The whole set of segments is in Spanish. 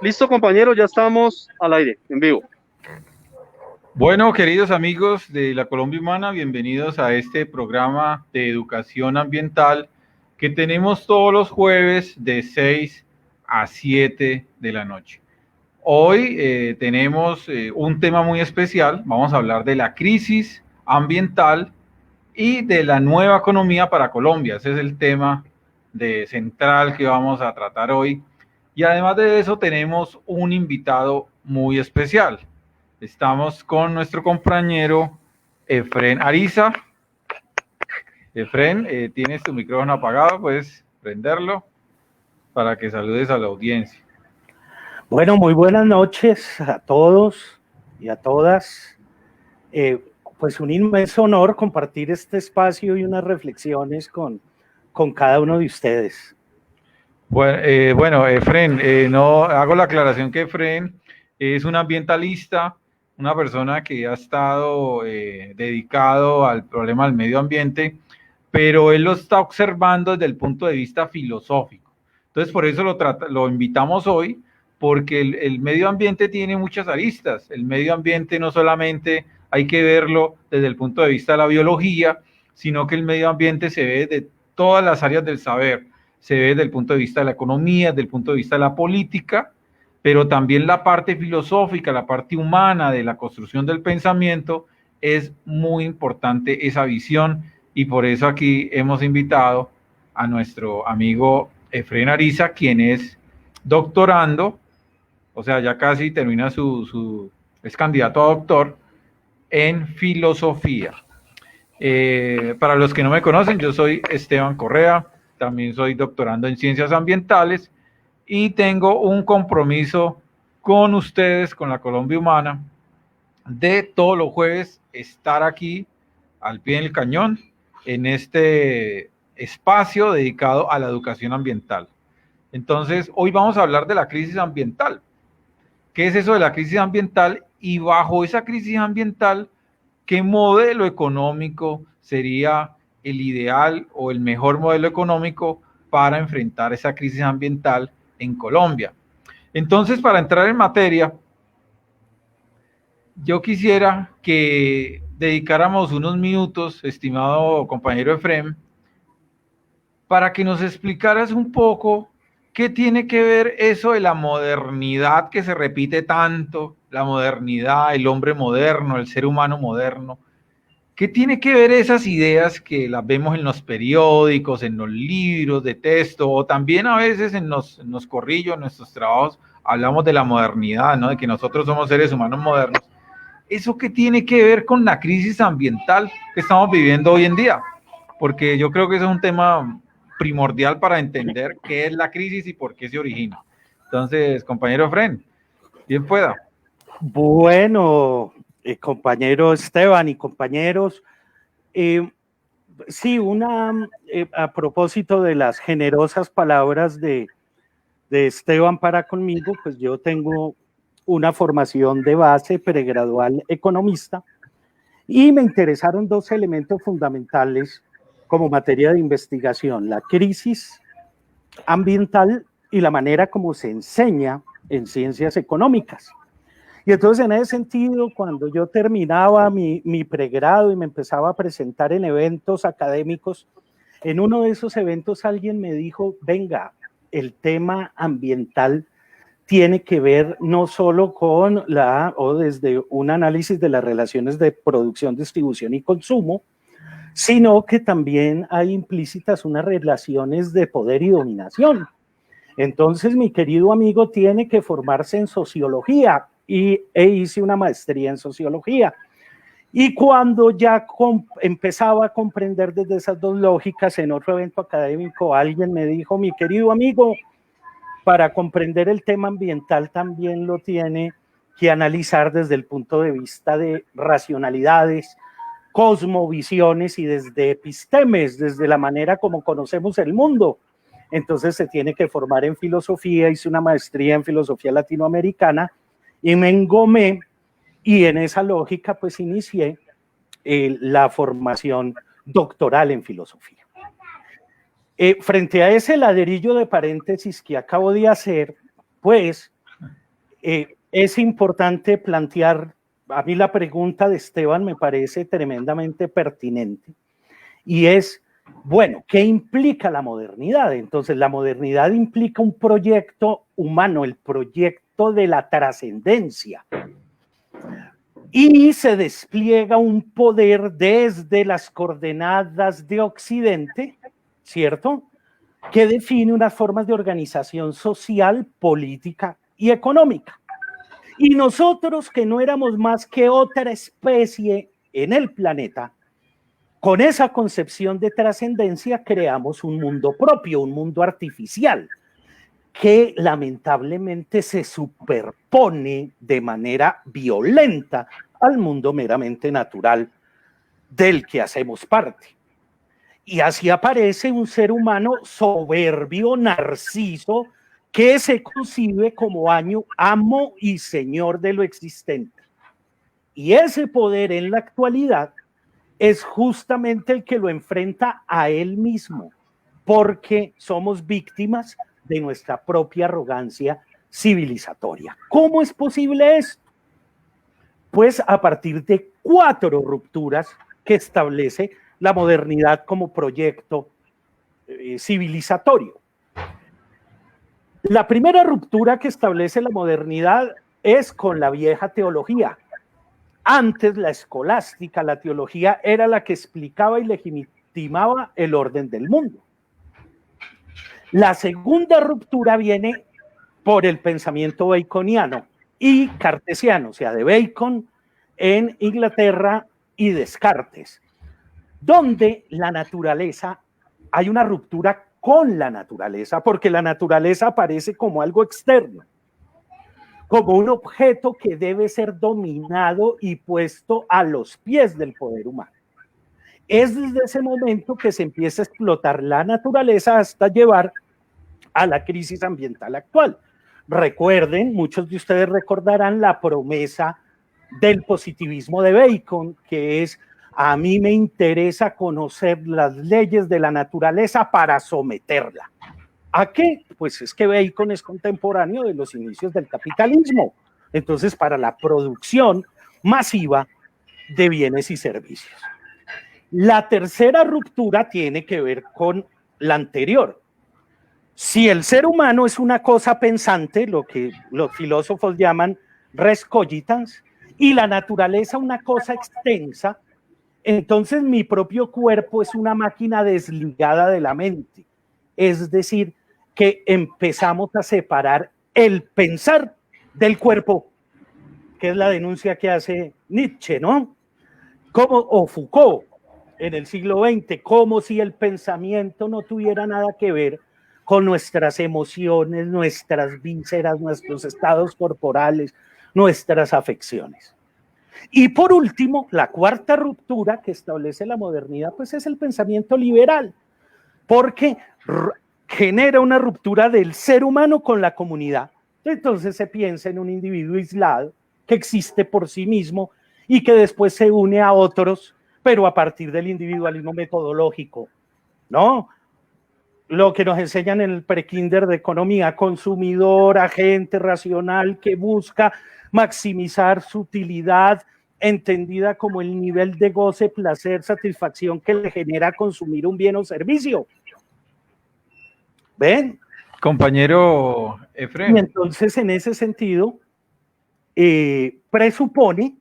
Listo, compañero, ya estamos al aire, en vivo. Bueno, queridos amigos de la Colombia Humana, bienvenidos a este programa de educación ambiental que tenemos todos los jueves de 6 a 7 de la noche. Hoy tenemos un tema muy especial, vamos a hablar de la crisis ambiental y de la nueva economía para Colombia. Ese es el tema central que vamos a tratar hoy. Y además de eso tenemos un invitado muy especial. Estamos con nuestro compañero Efren Ariza. Efren, tienes tu micrófono apagado, puedes prenderlo para que saludes a la audiencia. Bueno, muy buenas noches a todos y a todas. Pues un inmenso honor compartir este espacio y unas reflexiones con cada uno de ustedes. Bueno, Efren, no hago la aclaración que Efren es un ambientalista, una persona que ha estado dedicado al problema del medio ambiente, pero él lo está observando desde el punto de vista filosófico. Entonces, por eso lo invitamos hoy, porque el medio ambiente tiene muchas aristas. El medio ambiente no solamente hay que verlo desde el punto de vista de la biología, sino que el medio ambiente se ve de todas las áreas del saber. Se ve desde el punto de vista de la economía, desde el punto de vista de la política, pero también la parte filosófica, la parte humana de la construcción del pensamiento, es muy importante esa visión, y por eso aquí hemos invitado a nuestro amigo Efren Ariza, quien es doctorando, o sea, ya casi termina es candidato a doctor en filosofía. Para los que no me conocen, yo soy Esteban Correa, también soy doctorando en ciencias ambientales y tengo un compromiso con ustedes, con la Colombia Humana, de todos los jueves estar aquí al pie del cañón en este espacio dedicado a la educación ambiental. Entonces, hoy vamos a hablar de la crisis ambiental. ¿Qué es eso de la crisis ambiental? Y bajo esa crisis ambiental, ¿qué modelo económico sería el ideal o el mejor modelo económico para enfrentar esa crisis ambiental en Colombia? Entonces, para entrar en materia, yo quisiera que dedicáramos unos minutos, estimado compañero Efrem, para que nos explicaras un poco qué tiene que ver eso de la modernidad que se repite tanto, la modernidad, el hombre moderno, el ser humano moderno. ¿Qué tiene que ver esas ideas que las vemos en los periódicos, en los libros de texto, o también a veces en los corrillos, en nuestros trabajos, hablamos de la modernidad, ¿no? De que nosotros somos seres humanos modernos. ¿Eso qué tiene que ver con la crisis ambiental que estamos viviendo hoy en día? Porque yo creo que eso es un tema primordial para entender qué es la crisis y por qué se origina. Entonces, compañero Fren, bien pueda. Bueno, compañero Esteban y compañeros, sí, a propósito de las generosas palabras de Esteban para conmigo, pues yo tengo una formación de base pregradual economista y me interesaron dos elementos fundamentales como materia de investigación: la crisis ambiental y la manera como se enseña en ciencias económicas. Y entonces, en ese sentido, cuando yo terminaba mi pregrado y me empezaba a presentar en eventos académicos, en uno de esos eventos alguien me dijo: venga, el tema ambiental tiene que ver no solo con desde un análisis de las relaciones de producción, distribución y consumo, sino que también hay implícitas unas relaciones de poder y dominación. Entonces, mi querido amigo tiene que formarse en sociología e hice una maestría en sociología. Y cuando ya empezaba a comprender desde esas dos lógicas, en otro evento académico, alguien me dijo: mi querido amigo, para comprender el tema ambiental también lo tiene que analizar desde el punto de vista de racionalidades, cosmovisiones y desde epistemes, desde la manera como conocemos el mundo. Entonces se tiene que formar en filosofía, hice una maestría en filosofía latinoamericana y me engomé, y en esa lógica pues inicié la formación doctoral en filosofía. Frente a ese ladrillo de paréntesis que acabo de hacer, pues es importante plantear, a mí la pregunta de Esteban me parece tremendamente pertinente, y es, bueno, ¿qué implica la modernidad? Entonces, la modernidad implica un proyecto humano, el proyecto de la trascendencia, y se despliega un poder desde las coordenadas de Occidente, ¿cierto?, que define unas formas de organización social, política y económica. Y nosotros, que no éramos más que otra especie en el planeta, con esa concepción de trascendencia creamos un mundo propio, un mundo artificial, que lamentablemente se superpone de manera violenta al mundo meramente natural del que hacemos parte. Y así aparece un ser humano soberbio, narciso, que se concibe como amo y señor de lo existente. Y ese poder en la actualidad es justamente el que lo enfrenta a él mismo, porque somos víctimas de nuestra propia arrogancia civilizatoria. ¿Cómo es posible esto? Pues a partir de 4 rupturas que establece la modernidad como proyecto civilizatorio. La primera ruptura que establece la modernidad es con la vieja teología. Antes la escolástica, la teología, era la que explicaba y legitimaba el orden del mundo. La segunda ruptura viene por el pensamiento baconiano y cartesiano, o sea, de Bacon en Inglaterra y Descartes, donde la naturaleza, hay una ruptura con la naturaleza, porque la naturaleza aparece como algo externo, como un objeto que debe ser dominado y puesto a los pies del poder humano. Es desde ese momento que se empieza a explotar la naturaleza hasta llevar a la crisis ambiental actual. Recuerden, muchos de ustedes recordarán la promesa del positivismo de Bacon, que es: a mí me interesa conocer las leyes de la naturaleza para someterla. ¿A qué? Pues es que Bacon es contemporáneo de los inicios del capitalismo. Entonces, para la producción masiva de bienes y servicios. La tercera ruptura tiene que ver con la anterior. Si el ser humano es una cosa pensante, lo que los filósofos llaman res cogitans, y la naturaleza una cosa extensa, entonces mi propio cuerpo es una máquina desligada de la mente. Es decir, que empezamos a separar el pensar del cuerpo, que es la denuncia que hace Nietzsche, ¿no? O Foucault en el siglo XX, como si el pensamiento no tuviera nada que ver con nuestras emociones, nuestras vísceras, nuestros estados corporales, nuestras afecciones. Y por último, la cuarta ruptura que establece la modernidad, pues es el pensamiento liberal, porque genera una ruptura del ser humano con la comunidad. Entonces se piensa en un individuo aislado que existe por sí mismo y que después se une a otros, pero a partir del individualismo metodológico, ¿no? Lo que nos enseñan en el prekinder de economía: consumidor, agente racional que busca maximizar su utilidad, entendida como el nivel de goce, placer, satisfacción que le genera consumir un bien o servicio. ¿Ven? Compañero Efren. Y entonces, en ese sentido, presupone,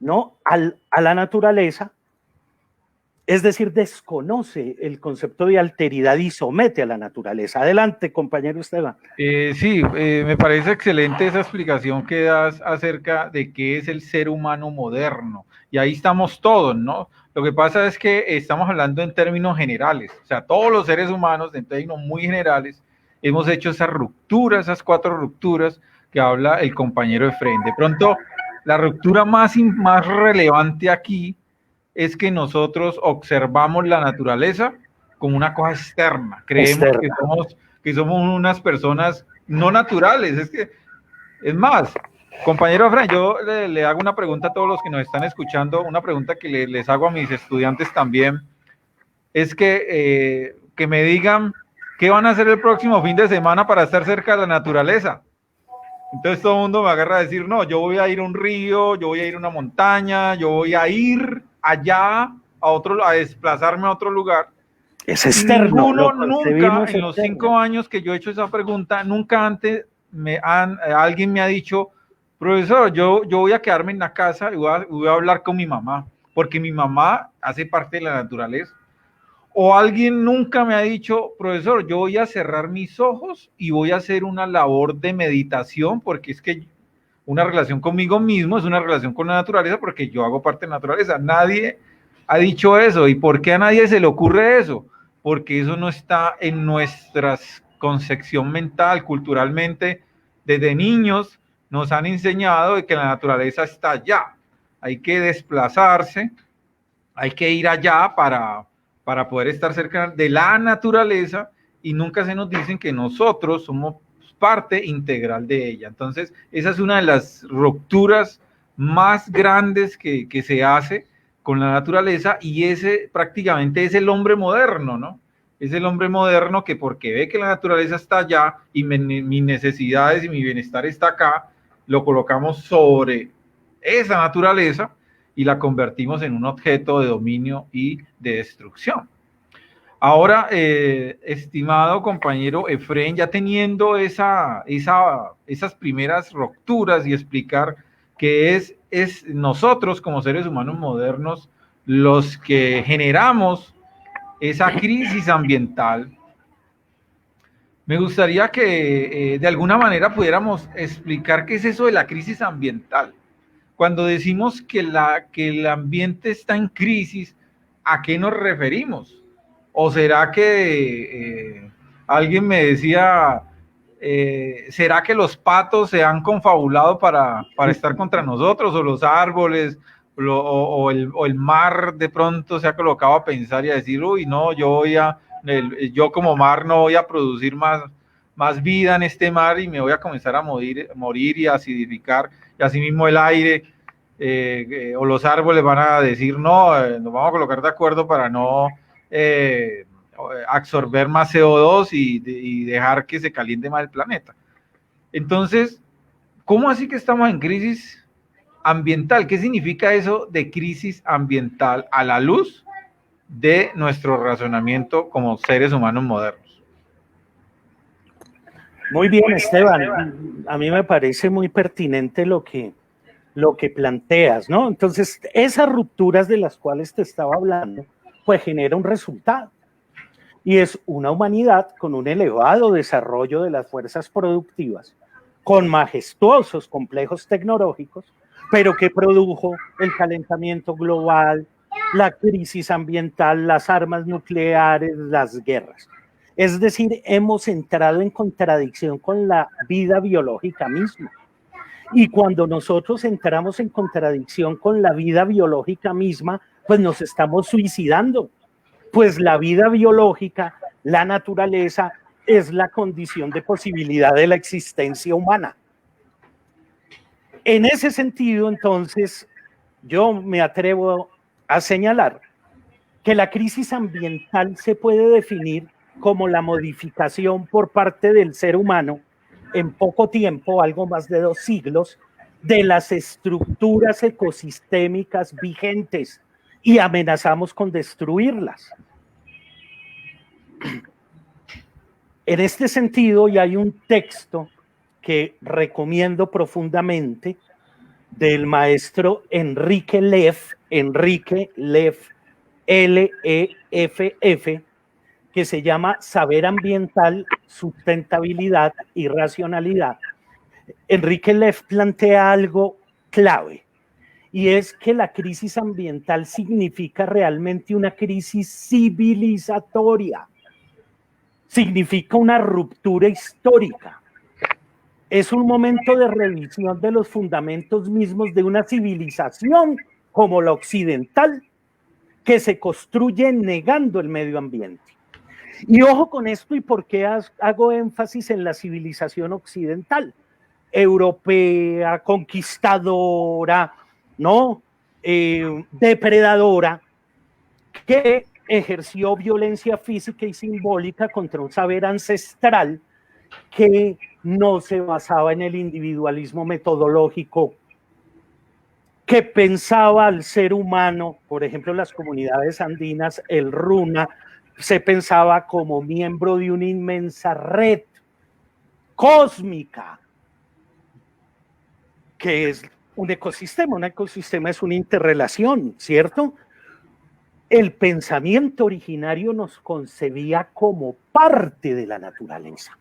¿no?, a la naturaleza, es decir, desconoce el concepto de alteridad y somete a la naturaleza. Adelante, compañero Esteban. Sí, me parece excelente esa explicación que das acerca de qué es el ser humano moderno. Y ahí estamos todos, ¿no? Lo que pasa es que estamos hablando en términos generales. O sea, todos los seres humanos, en términos muy generales, hemos hecho esa ruptura, esas 4 rupturas que habla el compañero Efren. De pronto, la ruptura más relevante aquí es que nosotros observamos la naturaleza como una cosa externa. Creemos que somos unas personas no naturales. Es más, compañero Efren, yo le hago una pregunta a todos los que nos están escuchando, una pregunta que les hago a mis estudiantes también, es que me digan qué van a hacer el próximo fin de semana para estar cerca de la naturaleza. Entonces todo el mundo me agarra a decir, no, yo voy a ir a un río, yo voy a ir a una montaña, yo voy a ir allá a desplazarme a otro lugar. Es Y externo, ninguno lo nunca, concebimos en los externo. 5 años que yo he hecho esa pregunta, nunca antes alguien me ha dicho, profesor, yo voy a quedarme en la casa y voy a hablar con mi mamá, porque mi mamá hace parte de la naturaleza. O alguien nunca me ha dicho, profesor, yo voy a cerrar mis ojos y voy a hacer una labor de meditación, porque es que una relación conmigo mismo es una relación con la naturaleza, porque yo hago parte de la naturaleza. Nadie ha dicho eso. ¿Y por qué a nadie se le ocurre eso? Porque eso no está en nuestra concepción mental, culturalmente. Desde niños nos han enseñado de que la naturaleza está allá. Hay que desplazarse, hay que ir allá para poder estar cerca de la naturaleza, y nunca se nos dicen que nosotros somos parte integral de ella. Entonces, esa es una de las rupturas más grandes que se hace con la naturaleza, y ese prácticamente es el hombre moderno, ¿no? Es el hombre moderno que, porque ve que la naturaleza está allá y mis necesidades y mi bienestar está acá, lo colocamos sobre esa naturaleza y la convertimos en un objeto de dominio y de destrucción. Ahora, estimado compañero Efren, ya teniendo esas primeras rupturas y explicar que es nosotros como seres humanos modernos los que generamos esa crisis ambiental, me gustaría que de alguna manera pudiéramos explicar qué es eso de la crisis ambiental. Cuando decimos que el ambiente está en crisis, ¿a qué nos referimos? ¿O será que alguien me decía, será que los patos se han confabulado para estar contra nosotros, o los árboles, o el mar de pronto se ha colocado a pensar y a decir, uy, no, yo como mar no voy a producir más vida en este mar y me voy a comenzar a morir y a acidificar, y así mismo el aire, o los árboles van a decir, no, nos vamos a colocar de acuerdo para no absorber más CO2 y dejar que se caliente más el planeta. Entonces, ¿cómo así que estamos en crisis ambiental? ¿Qué significa eso de crisis ambiental a la luz de nuestro razonamiento como seres humanos modernos? Muy bien, Esteban. A mí me parece muy pertinente lo que planteas, ¿no? Entonces, esas rupturas de las cuales te estaba hablando, pues genera un resultado. Y es una humanidad con un elevado desarrollo de las fuerzas productivas, con majestuosos complejos tecnológicos, pero que produjo el calentamiento global, la crisis ambiental, las armas nucleares, las guerras. Es decir, hemos entrado en contradicción con la vida biológica misma. Y cuando nosotros entramos en contradicción con la vida biológica misma, pues nos estamos suicidando. Pues la vida biológica, la naturaleza, es la condición de posibilidad de la existencia humana. En ese sentido, entonces, yo me atrevo a señalar que la crisis ambiental se puede definir como la modificación por parte del ser humano en poco tiempo, algo más de 2 siglos, de las estructuras ecosistémicas vigentes, y amenazamos con destruirlas. En este sentido, y hay un texto que recomiendo profundamente del maestro Enrique Leff, L-E-F-F, que se llama Saber Ambiental, Sustentabilidad y Racionalidad. Enrique Leff plantea algo clave, y es que la crisis ambiental significa realmente una crisis civilizatoria, significa una ruptura histórica. Es un momento de revisión de los fundamentos mismos de una civilización como la occidental, que se construye negando el medio ambiente. Y ojo con esto, y por qué hago énfasis en la civilización occidental, europea, conquistadora, ¿no? Depredadora, que ejerció violencia física y simbólica contra un saber ancestral que no se basaba en el individualismo metodológico que pensaba al ser humano, por ejemplo, las comunidades andinas, el Runa, se pensaba como miembro de una inmensa red cósmica, que es un ecosistema es una interrelación, ¿cierto? El pensamiento originario nos concebía como parte de la naturaleza,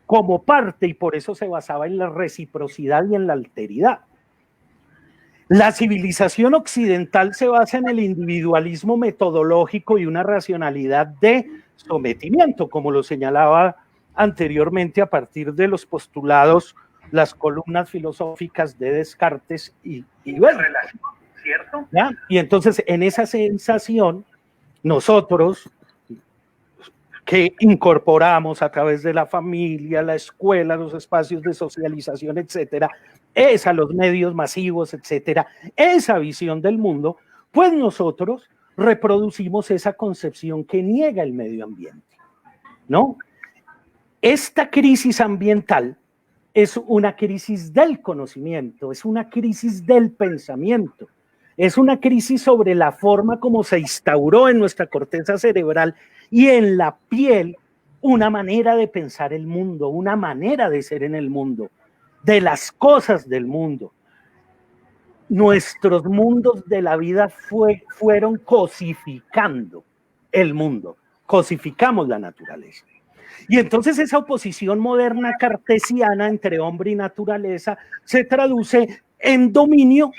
como parte, y por eso se basaba en la reciprocidad y en la alteridad. La civilización occidental se basa en el individualismo metodológico y una racionalidad de sometimiento, como lo señalaba anteriormente a partir de los postulados, las columnas filosóficas de Descartes y Bell, ¿cierto? ¿Ya? Y entonces en esa sensación, nosotros que incorporamos a través de la familia, la escuela, los espacios de socialización, etcétera, es a los medios masivos, etcétera, esa visión del mundo, pues nosotros reproducimos esa concepción que niega el medio ambiente, ¿no? Esta crisis ambiental es una crisis del conocimiento, es una crisis del pensamiento, es una crisis sobre la forma como se instauró en nuestra corteza cerebral y en la piel una manera de pensar el mundo, una manera de ser en el mundo, de las cosas del mundo. Nuestros mundos de la vida fueron cosificando el mundo, cosificamos la naturaleza. Y entonces esa oposición moderna cartesiana entre hombre y naturaleza se traduce en dominio,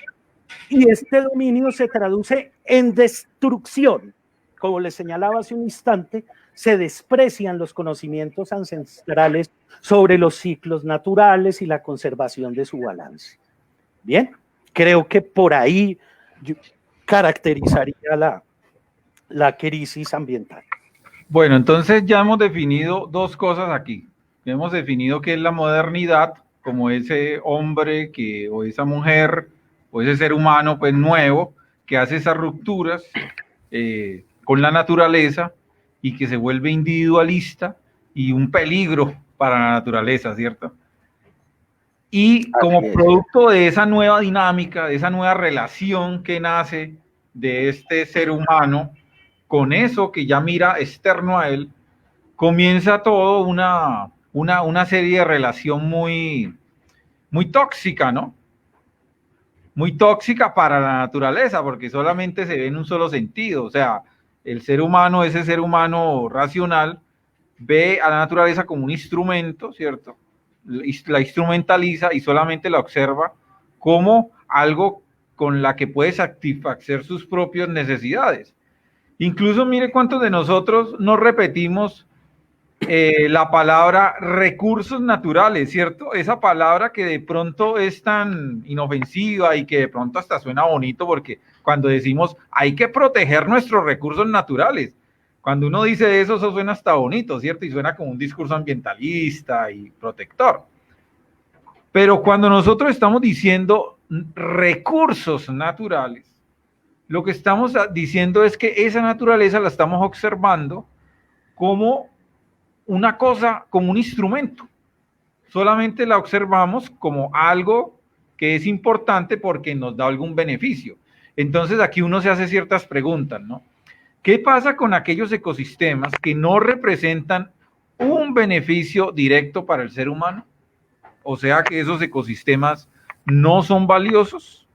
y este dominio se traduce en destrucción. Como les señalaba hace un instante, se desprecian los conocimientos ancestrales sobre los ciclos naturales y la conservación de su balance. Bien, creo que por ahí caracterizaría la crisis ambiental. Bueno, entonces ya hemos definido dos cosas aquí. Hemos definido qué es la modernidad, como ese hombre que, o esa mujer o ese ser humano pues nuevo que hace esas rupturas con la naturaleza y que se vuelve individualista y un peligro para la naturaleza, ¿cierto? Y como producto de esa nueva dinámica, de esa nueva relación que nace de este ser humano con eso que ya mira externo a él, comienza todo una serie de relación muy, muy tóxica, ¿no? Muy tóxica para la naturaleza, porque solamente se ve en un solo sentido. O sea, el ser humano, ese ser humano racional, ve a la naturaleza como un instrumento, ¿cierto? La instrumentaliza y solamente la observa como algo con la que puede satisfacer sus propias necesidades. Incluso mire cuántos de nosotros no repetimos la palabra recursos naturales, ¿cierto? Esa palabra que de pronto es tan inofensiva y que de pronto hasta suena bonito, porque cuando decimos hay que proteger nuestros recursos naturales, cuando uno dice eso suena hasta bonito, ¿cierto? Y suena como un discurso ambientalista y protector. Pero cuando nosotros estamos diciendo recursos naturales, lo que estamos diciendo es que esa naturaleza la estamos observando como una cosa, como un instrumento. Solamente la observamos como algo que es importante porque nos da algún beneficio. Entonces aquí uno se hace ciertas preguntas, ¿no? ¿Qué pasa con aquellos ecosistemas que no representan un beneficio directo para el ser humano? O sea que esos ecosistemas no son valiosos.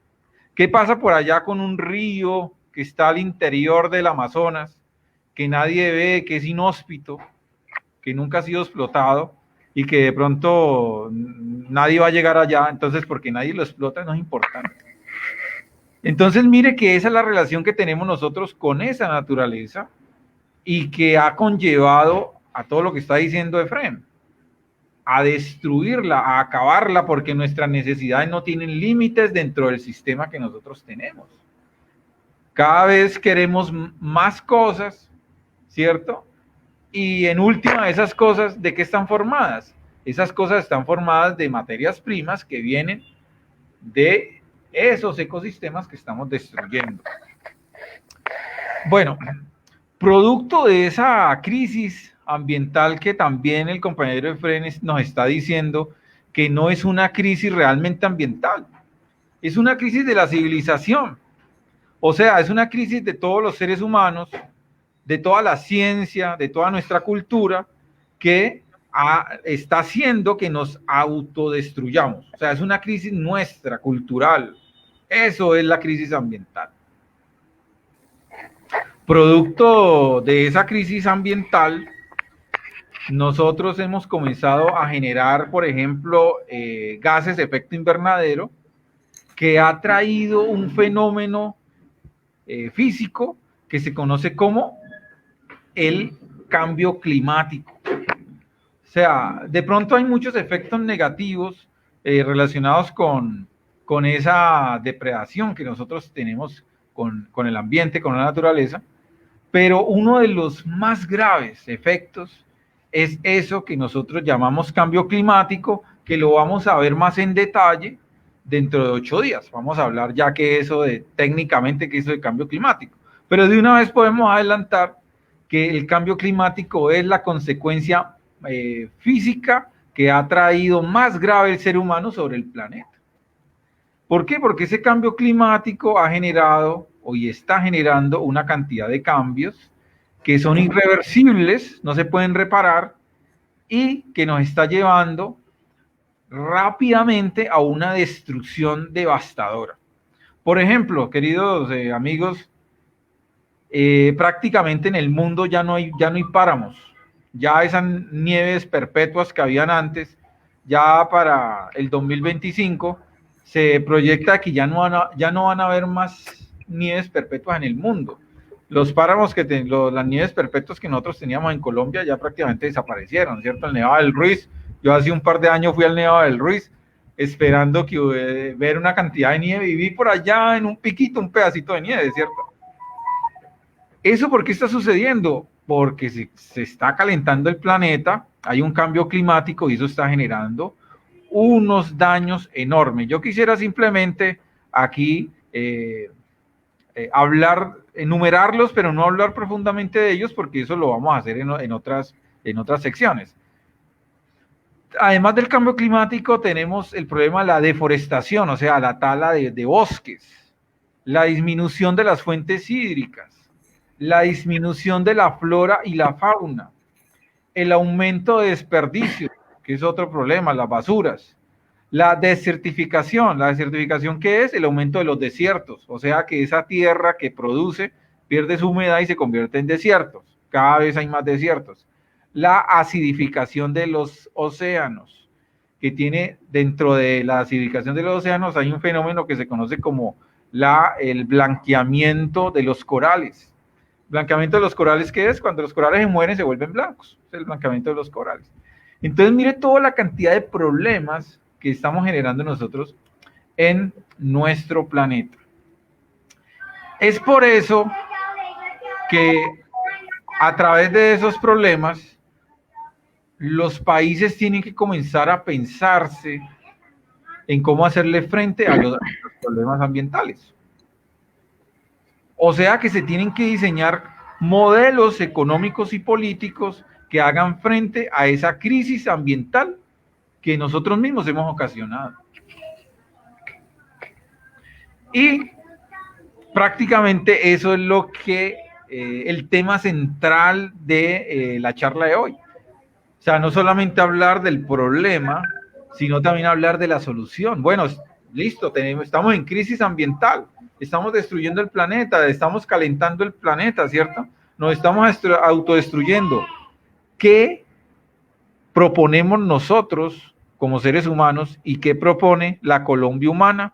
¿Qué pasa por allá con un río que está al interior del Amazonas, que nadie ve, que es inhóspito, que nunca ha sido explotado y que de pronto nadie va a llegar allá? Entonces, porque nadie lo explota, no es importante. Entonces, mire que esa es la relación que tenemos nosotros con esa naturaleza y que ha conllevado a todo lo que está diciendo Efrén, a destruirla, a acabarla, porque nuestras necesidades no tienen límites dentro del sistema que nosotros tenemos. Cada vez queremos más cosas, ¿cierto? Y en última, esas cosas, ¿de qué están formadas? Esas cosas están formadas de materias primas que vienen de esos ecosistemas que estamos destruyendo. Bueno, producto de esa crisis ambiental que también el compañero Efren nos está diciendo que no es una crisis realmente ambiental, es una crisis de la civilización. O sea, es una crisis de todos los seres humanos, de toda la ciencia, de toda nuestra cultura, que está haciendo que nos autodestruyamos. O sea, es una crisis nuestra, cultural. Eso es la crisis ambiental. Producto de esa crisis ambiental, nosotros hemos comenzado a generar, por ejemplo, gases de efecto invernadero, que ha traído un fenómeno físico que se conoce como el cambio climático. O sea, de pronto hay muchos efectos negativos relacionados con esa depredación que nosotros tenemos con el ambiente, con la naturaleza, pero uno de los más graves efectos es eso que nosotros llamamos cambio climático, que lo vamos a ver más en detalle dentro de 8 días. Vamos a hablar ya que eso de técnicamente que eso de cambio climático. Pero de una vez podemos adelantar que el cambio climático es la consecuencia física que ha traído más grave el ser humano sobre el planeta. ¿Por qué? Porque ese cambio climático ha generado y está generando una cantidad de cambios que son irreversibles, no se pueden reparar y que nos está llevando rápidamente a una destrucción devastadora. Por ejemplo, queridos amigos, prácticamente en el mundo ya no hay páramos. Ya esas nieves perpetuas que habían antes, ya para el 2025, se proyecta que ya no van a haber más nieves perpetuas en el mundo. Los páramos las nieves perpetuas que nosotros teníamos en Colombia ya prácticamente desaparecieron, ¿cierto? El Nevado del Ruiz, yo hace un par de años fui al Nevado del Ruiz, esperando ver una cantidad de nieve, y vi por allá en un piquito un pedacito de nieve, ¿cierto? ¿Eso por qué está sucediendo? Porque se está calentando el planeta, hay un cambio climático y eso está generando unos daños enormes. Yo quisiera simplemente aquí enumerarlos, pero no hablar profundamente de ellos, porque eso lo vamos a hacer en otras secciones. Además del cambio climático, tenemos el problema de la deforestación, o sea, la tala de bosques, la disminución de las fuentes hídricas, la disminución de la flora y la fauna, el aumento de desperdicio, que es otro problema, las basuras, la desertificación. ¿La desertificación qué es? El aumento de los desiertos, o sea que esa tierra que produce pierde su humedad y se convierte en desiertos, cada vez hay más desiertos. La acidificación de los océanos, que tiene dentro de la acidificación de los océanos hay un fenómeno que se conoce como el blanqueamiento de los corales. Blanqueamiento de los corales, ¿qué es? Cuando los corales se mueren se vuelven blancos, es el blanqueamiento de los corales. Entonces mire toda la cantidad de problemas que estamos generando nosotros en nuestro planeta. Es por eso que a través de esos problemas los países tienen que comenzar a pensarse en cómo hacerle frente a los problemas ambientales. O sea que se tienen que diseñar modelos económicos y políticos que hagan frente a esa crisis ambiental que nosotros mismos hemos ocasionado. Y prácticamente eso es lo que el tema central de la charla de hoy. O sea, no solamente hablar del problema, sino también hablar de la solución. Bueno, listo, estamos en crisis ambiental, estamos destruyendo el planeta, estamos calentando el planeta, ¿cierto? Nos estamos autodestruyendo. ¿Qué proponemos nosotros como seres humanos y qué propone la Colombia humana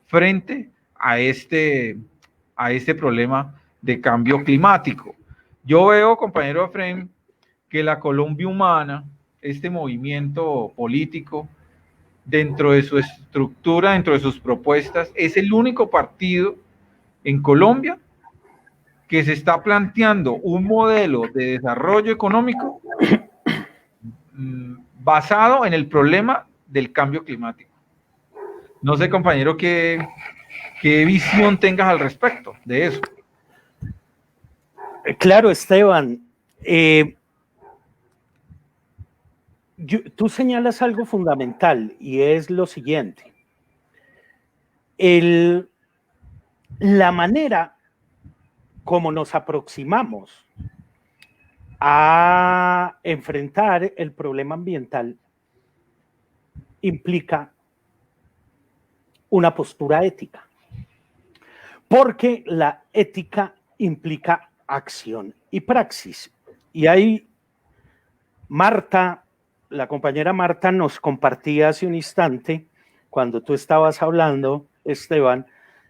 frente a este problema de cambio climático? Yo veo, compañero Efren, que la Colombia humana, este movimiento político, dentro de su estructura, dentro de sus propuestas, es el único partido en Colombia que se está planteando un modelo de desarrollo económico basado en el problema del cambio climático. No sé, compañero, qué visión tengas al respecto de eso. Claro, Esteban. Tú señalas algo fundamental y es lo siguiente. La manera como nos aproximamos a enfrentar el problema ambiental implica una postura ética, porque la ética implica acción y praxis. Y ahí Marta, la compañera Marta, nos compartía hace un instante, cuando tú estabas hablando, Esteban,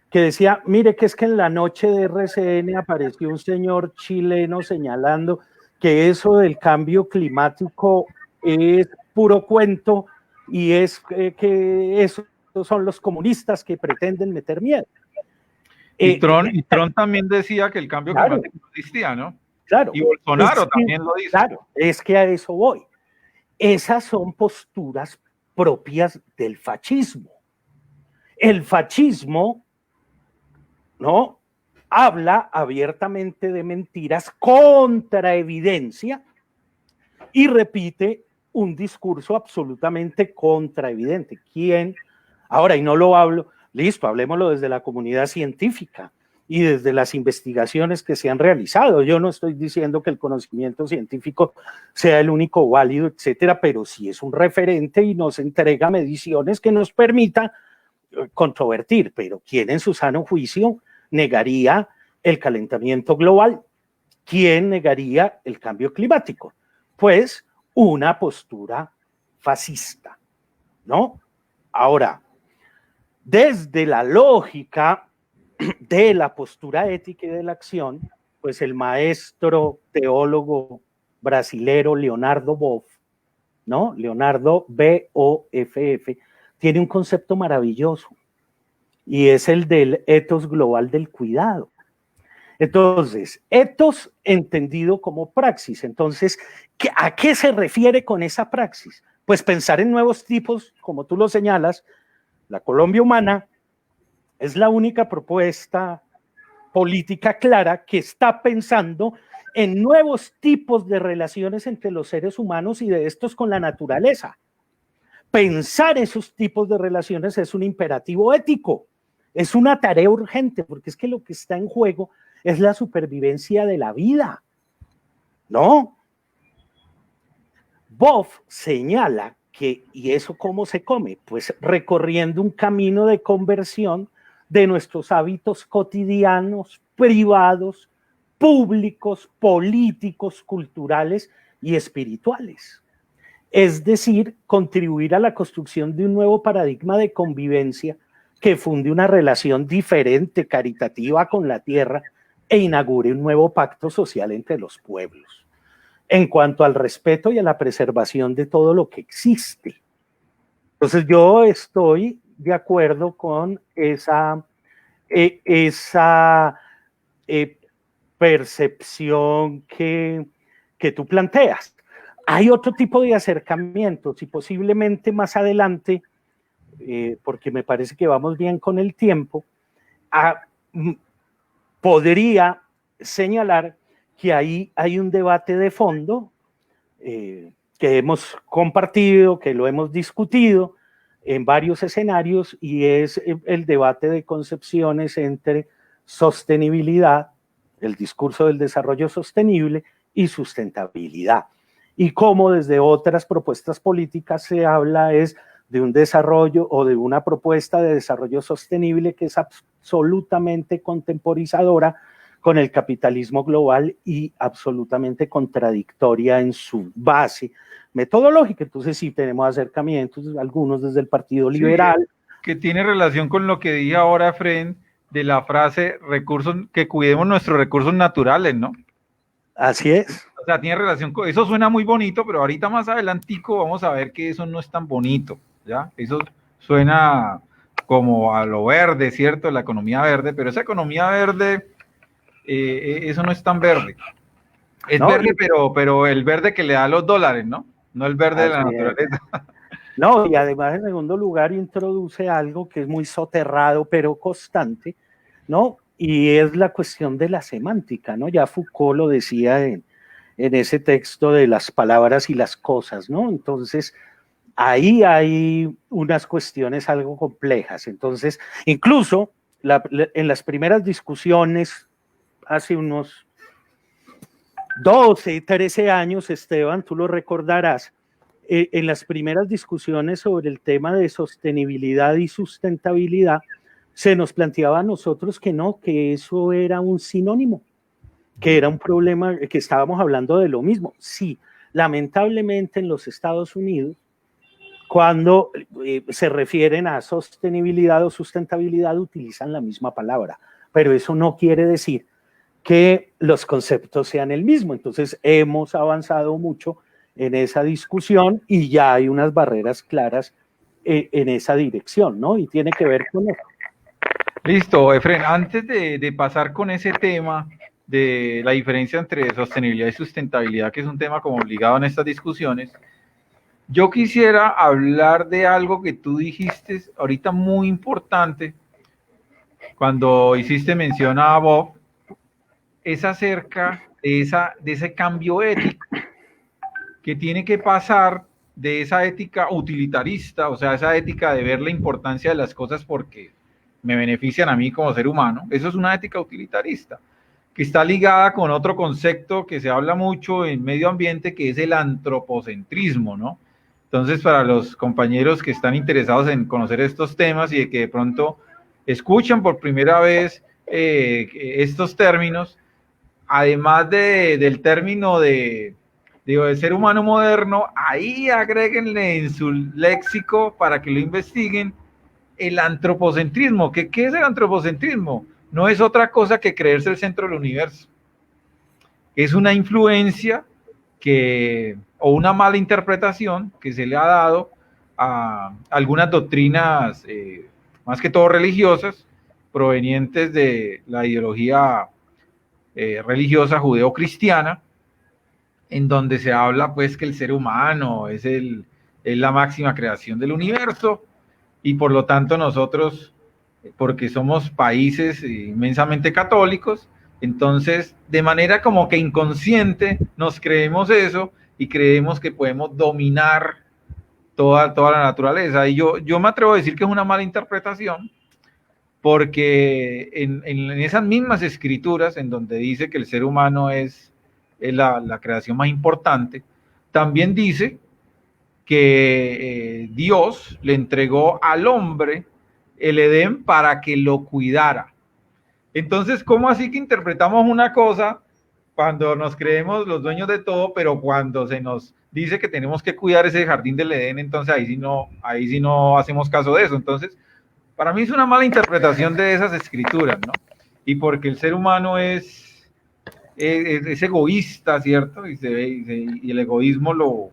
que decía, mire que es que en la noche de RCN apareció un señor chileno señalando que eso del cambio climático es puro cuento y es que esos son los comunistas que pretenden meter miedo. Y Trump también decía que el cambio climático no existía, ¿no? Claro. Y Bolsonaro también lo dice. Claro, es que a eso voy. Esas son posturas propias del fascismo. El fascismo, ¿no?, habla abiertamente de mentiras contra evidencia y repite un discurso absolutamente contraevidente. ¿Quién? Ahora, y no lo hablo, listo, hablemoslo desde la comunidad científica y desde las investigaciones que se han realizado. Yo no estoy diciendo que el conocimiento científico sea el único válido, etcétera, pero sí es un referente y nos entrega mediciones que nos permitan controvertir. Pero ¿quién en su sano juicio negaría el calentamiento global? ¿Quién negaría el cambio climático? Pues una postura fascista, ¿no? Ahora, desde la lógica de la postura ética y de la acción, pues el maestro teólogo brasilero Leonardo Boff, ¿no? Leonardo B-O-F-F, tiene un concepto maravilloso y es el del ethos global del cuidado. Entonces, ethos entendido como praxis. Entonces, ¿a qué se refiere con esa praxis? Pues pensar en nuevos tipos, como tú lo señalas. La Colombia Humana es la única propuesta política clara que está pensando en nuevos tipos de relaciones entre los seres humanos y de estos con la naturaleza. Pensar esos tipos de relaciones es un imperativo ético, es una tarea urgente, porque es que lo que está en juego es la supervivencia de la vida, ¿no? Boff señala que, ¿y eso cómo se come? Pues recorriendo un camino de conversión de nuestros hábitos cotidianos, privados, públicos, políticos, culturales y espirituales. Es decir, contribuir a la construcción de un nuevo paradigma de convivencia que funde una relación diferente, caritativa con la tierra e inaugure un nuevo pacto social entre los pueblos, en cuanto al respeto y a la preservación de todo lo que existe. Entonces yo estoy de acuerdo con esa percepción que tú planteas. Hay otro tipo de acercamientos y posiblemente más adelante, porque me parece que vamos bien con el tiempo, podría señalar que ahí hay un debate de fondo que hemos compartido, que lo hemos discutido en varios escenarios, y es el debate de concepciones entre sostenibilidad, el discurso del desarrollo sostenible, y sustentabilidad. Y cómo desde otras propuestas políticas se habla es de un desarrollo o de una propuesta de desarrollo sostenible que es absolutamente contemporizadora con el capitalismo global y absolutamente contradictoria en su base metodológica. Entonces sí tenemos acercamientos, algunos desde el Partido Liberal. Que tiene relación con lo que dije ahora, Fren, de la frase recursos, que cuidemos nuestros recursos naturales, ¿no? Así es. O sea, tiene relación con eso. Suena muy bonito, pero ahorita más adelantico vamos a ver que eso no es tan bonito, ¿ya? Eso suena como a lo verde, ¿cierto? La economía verde, pero esa economía verde, eso no es tan verde. Es no, verde, pero el verde que le da los dólares, ¿no? No el verde de la naturaleza. No, y además en segundo lugar introduce algo que es muy soterrado, pero constante, ¿no? Y es la cuestión de la semántica, ¿no? Ya Foucault lo decía en ese texto de las palabras y las cosas, ¿no? Entonces, ahí hay unas cuestiones algo complejas. Entonces, incluso en las primeras discusiones, hace unos 12, 13 años, Esteban, tú lo recordarás, en las primeras discusiones sobre el tema de sostenibilidad y sustentabilidad, se nos planteaba a nosotros que no, que eso era un sinónimo, que era un problema, que estábamos hablando de lo mismo. Sí, lamentablemente en los Estados Unidos, cuando se refieren a sostenibilidad o sustentabilidad, utilizan la misma palabra, pero eso no quiere decir que los conceptos sean el mismo. Entonces hemos avanzado mucho en esa discusión y ya hay unas barreras claras en esa dirección, ¿no? Y tiene que ver con eso. Listo, Efren, antes de pasar con ese tema de la diferencia entre sostenibilidad y sustentabilidad, que es un tema como obligado en estas discusiones, yo quisiera hablar de algo que tú dijiste ahorita muy importante cuando hiciste mención a Bob, es acerca de ese cambio ético que tiene que pasar de esa ética utilitarista, o sea, esa ética de ver la importancia de las cosas porque me benefician a mí como ser humano. Eso es una ética utilitarista, que está ligada con otro concepto que se habla mucho en medio ambiente, que es el antropocentrismo, ¿no? Entonces, para los compañeros que están interesados en conocer estos temas y que de pronto escuchan por primera vez estos términos, además del término de ser humano moderno, ahí agréguenle en su léxico para que lo investiguen el antropocentrismo. ¿Qué es el antropocentrismo? No es otra cosa que creerse el centro del universo. Es una influencia o una mala interpretación que se le ha dado a algunas doctrinas, más que todo religiosas, provenientes de la ideología religiosa judeo-cristiana, en donde se habla pues que el ser humano es la máxima creación del universo y por lo tanto nosotros, porque somos países inmensamente católicos, entonces de manera como que inconsciente nos creemos eso y creemos que podemos dominar toda la naturaleza. Y yo me atrevo a decir que es una mala interpretación, porque en esas mismas escrituras en donde dice que el ser humano es la creación más importante, también dice que Dios le entregó al hombre el Edén para que lo cuidara. Entonces, ¿cómo así que interpretamos una cosa cuando nos creemos los dueños de todo, pero cuando se nos dice que tenemos que cuidar ese jardín del Edén, entonces ahí sí no hacemos caso de eso? Entonces, para mí es una mala interpretación de esas escrituras, ¿no? Y porque el ser humano es egoísta, ¿cierto? Y el egoísmo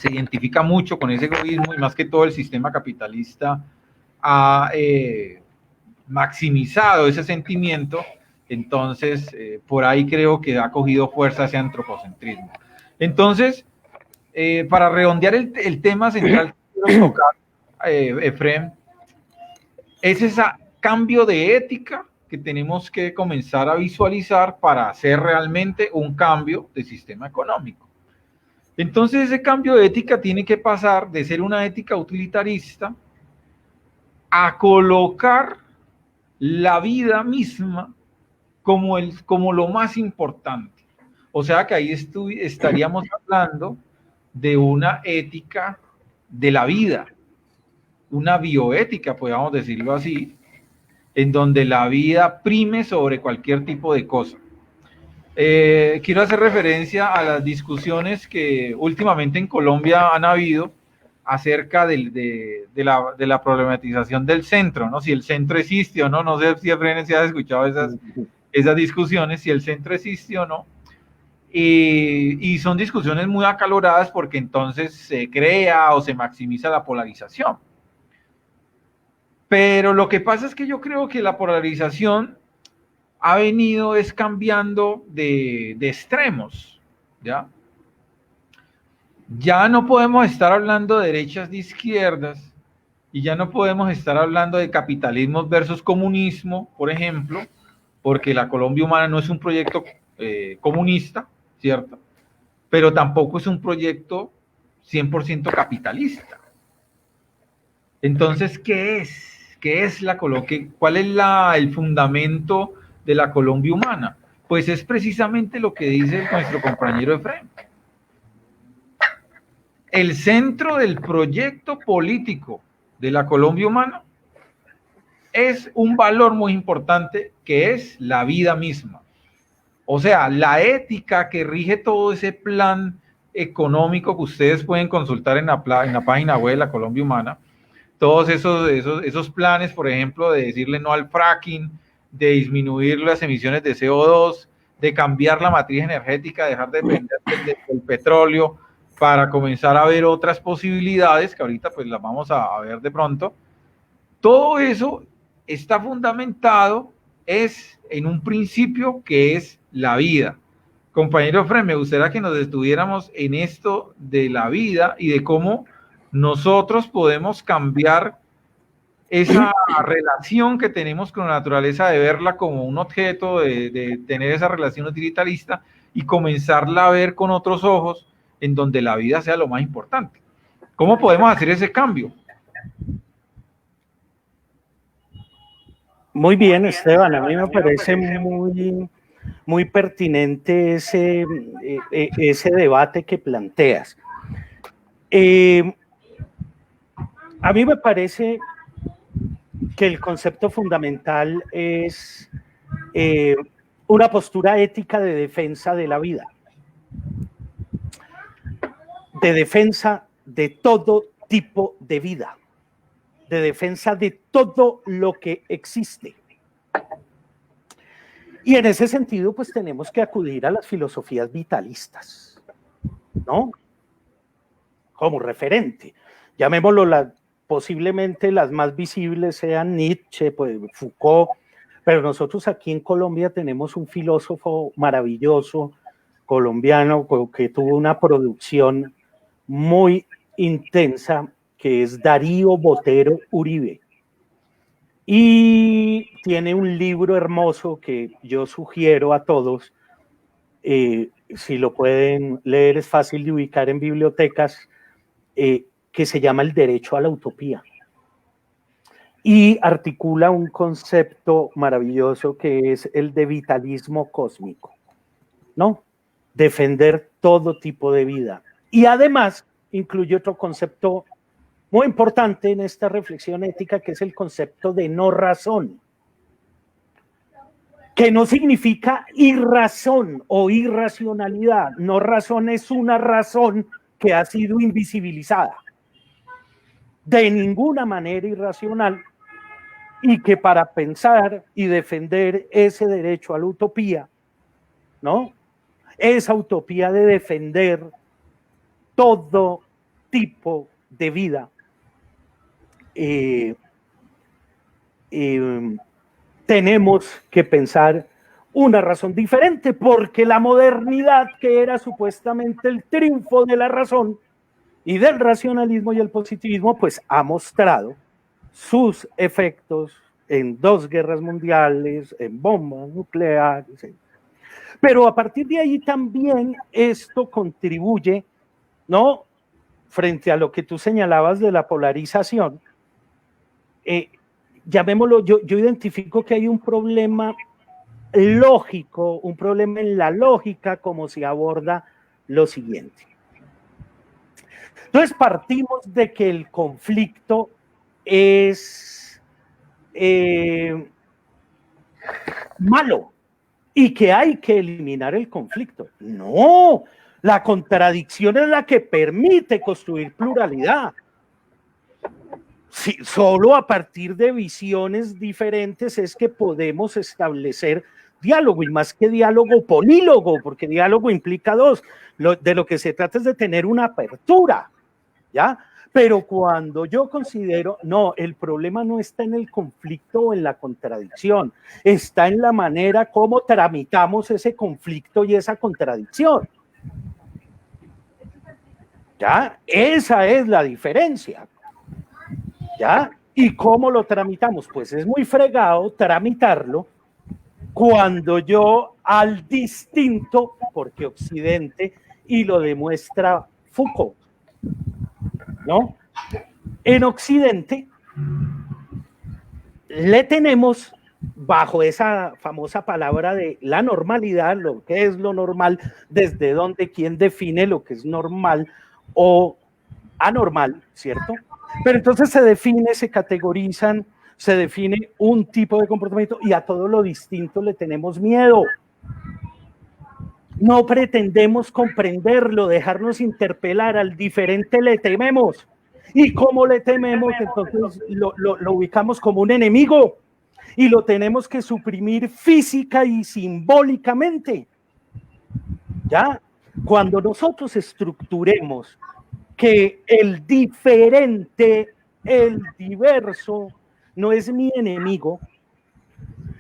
se identifica mucho con ese egoísmo, y más que todo el sistema capitalista ha maximizado ese sentimiento. Entonces por ahí creo que ha cogido fuerza ese antropocentrismo. Entonces, para redondear el tema central que quiero tocar, Efrem, es ese cambio de ética que tenemos que comenzar a visualizar para hacer realmente un cambio de sistema económico. Entonces ese cambio de ética tiene que pasar de ser una ética utilitarista a colocar la vida misma como lo más importante. O sea que ahí estaríamos hablando de una ética de la vida, una bioética, podríamos decirlo así, en donde la vida prime sobre cualquier tipo de cosa. Quiero hacer referencia a las discusiones que últimamente en Colombia han habido acerca de la problematización del centro, ¿no? Si el centro existe o no, no sé si Efren, si has escuchado esas discusiones, si el centro existe o no, y son discusiones muy acaloradas porque entonces se crea o se maximiza la polarización. Pero lo que pasa es que yo creo que la polarización ha venido cambiando de extremos, ¿ya? Ya no podemos estar hablando de derechas, de izquierdas, y ya no podemos estar hablando de capitalismo versus comunismo, por ejemplo, porque la Colombia Humana no es un proyecto comunista, ¿cierto? Pero tampoco es un proyecto 100% capitalista. Entonces, ¿qué es? ¿Qué es la Colombia? ¿Cuál es el fundamento de la Colombia humana? Pues es precisamente lo que dice nuestro compañero Efraín. El centro del proyecto político de la Colombia humana es un valor muy importante que es la vida misma. O sea, la ética que rige todo ese plan económico que ustedes pueden consultar en la página web de la Colombia Humana, todos esos planes, por ejemplo, de decirle no al fracking, de disminuir las emisiones de CO2, de cambiar la matriz energética, dejar de depender del petróleo, para comenzar a ver otras posibilidades, que ahorita pues las vamos a ver de pronto. Todo eso está fundamentado en un principio que es la vida. Compañero Efraín, me gustaría que nos estuviéramos en esto de la vida y de cómo nosotros podemos cambiar esa relación que tenemos con la naturaleza, de verla como un objeto, de tener esa relación utilitarista y comenzarla a ver con otros ojos, en donde la vida sea lo más importante. ¿Cómo podemos hacer ese cambio? Muy bien, Esteban, a mí me parece muy pertinente ese debate que planteas. A mí me parece que el concepto fundamental es una postura ética de defensa de la vida, de defensa de todo tipo de vida, de defensa de todo lo que existe. Y en ese sentido, pues tenemos que acudir a las filosofías vitalistas, ¿no? Como referente. Llamémoslo, posiblemente las más visibles sean Nietzsche, pues, Foucault, pero nosotros aquí en Colombia tenemos un filósofo maravilloso colombiano que tuvo una producción muy intensa, que es Darío Botero Uribe. Y tiene un libro hermoso que yo sugiero a todos, si lo pueden leer, es fácil de ubicar en bibliotecas, que se llama El derecho a la utopía. Y articula un concepto maravilloso que es el de vitalismo cósmico, ¿no? Defender todo tipo de vida. Y además incluye otro concepto muy importante en esta reflexión ética, que es el concepto de no razón, que no significa irrazón o irracionalidad. No razón es una razón que ha sido invisibilizada, de ninguna manera irracional, y que para pensar y defender ese derecho a la utopía, ¿no? Esa utopía de defender todo tipo de vida, tenemos que pensar una razón diferente, porque la modernidad, que era supuestamente el triunfo de la razón y del racionalismo y el positivismo, pues ha mostrado sus efectos en 2 guerras mundiales, en bombas nucleares. Pero a partir de ahí también esto contribuye, ¿no? Frente a lo que tú señalabas de la polarización, llamémoslo, yo identifico que hay un problema lógico, un problema en la lógica, como se aborda lo siguiente. Entonces partimos de que el conflicto es malo y que hay que eliminar el conflicto. No, la contradicción es la que permite construir pluralidad. Sí, solo a partir de visiones diferentes es que podemos establecer diálogo, y más que diálogo, polílogo, porque diálogo implica 2. De lo que se trata es de tener una apertura, ¿ya? Pero cuando yo considero, no, el problema no está en el conflicto o en la contradicción, está en la manera como tramitamos ese conflicto y esa contradicción. ¿Ya? Esa es la diferencia. ¿Ya? ¿Y cómo lo tramitamos? Pues es muy fregado tramitarlo cuando yo al distinto porque Occidente, y lo demuestra Foucault, ¿no? En Occidente le tenemos, bajo esa famosa palabra de la normalidad, lo que es lo normal, desde donde quién define lo que es normal o anormal, ¿cierto? Pero entonces se define, se categorizan, se define un tipo de comportamiento y a todo lo distinto le tenemos miedo. No pretendemos comprenderlo, dejarnos interpelar, al diferente le tememos. Y como le tememos, entonces lo ubicamos como un enemigo y lo tenemos que suprimir física y simbólicamente. ¿Ya? Cuando nosotros estructuremos que el diferente, el diverso, no es mi enemigo,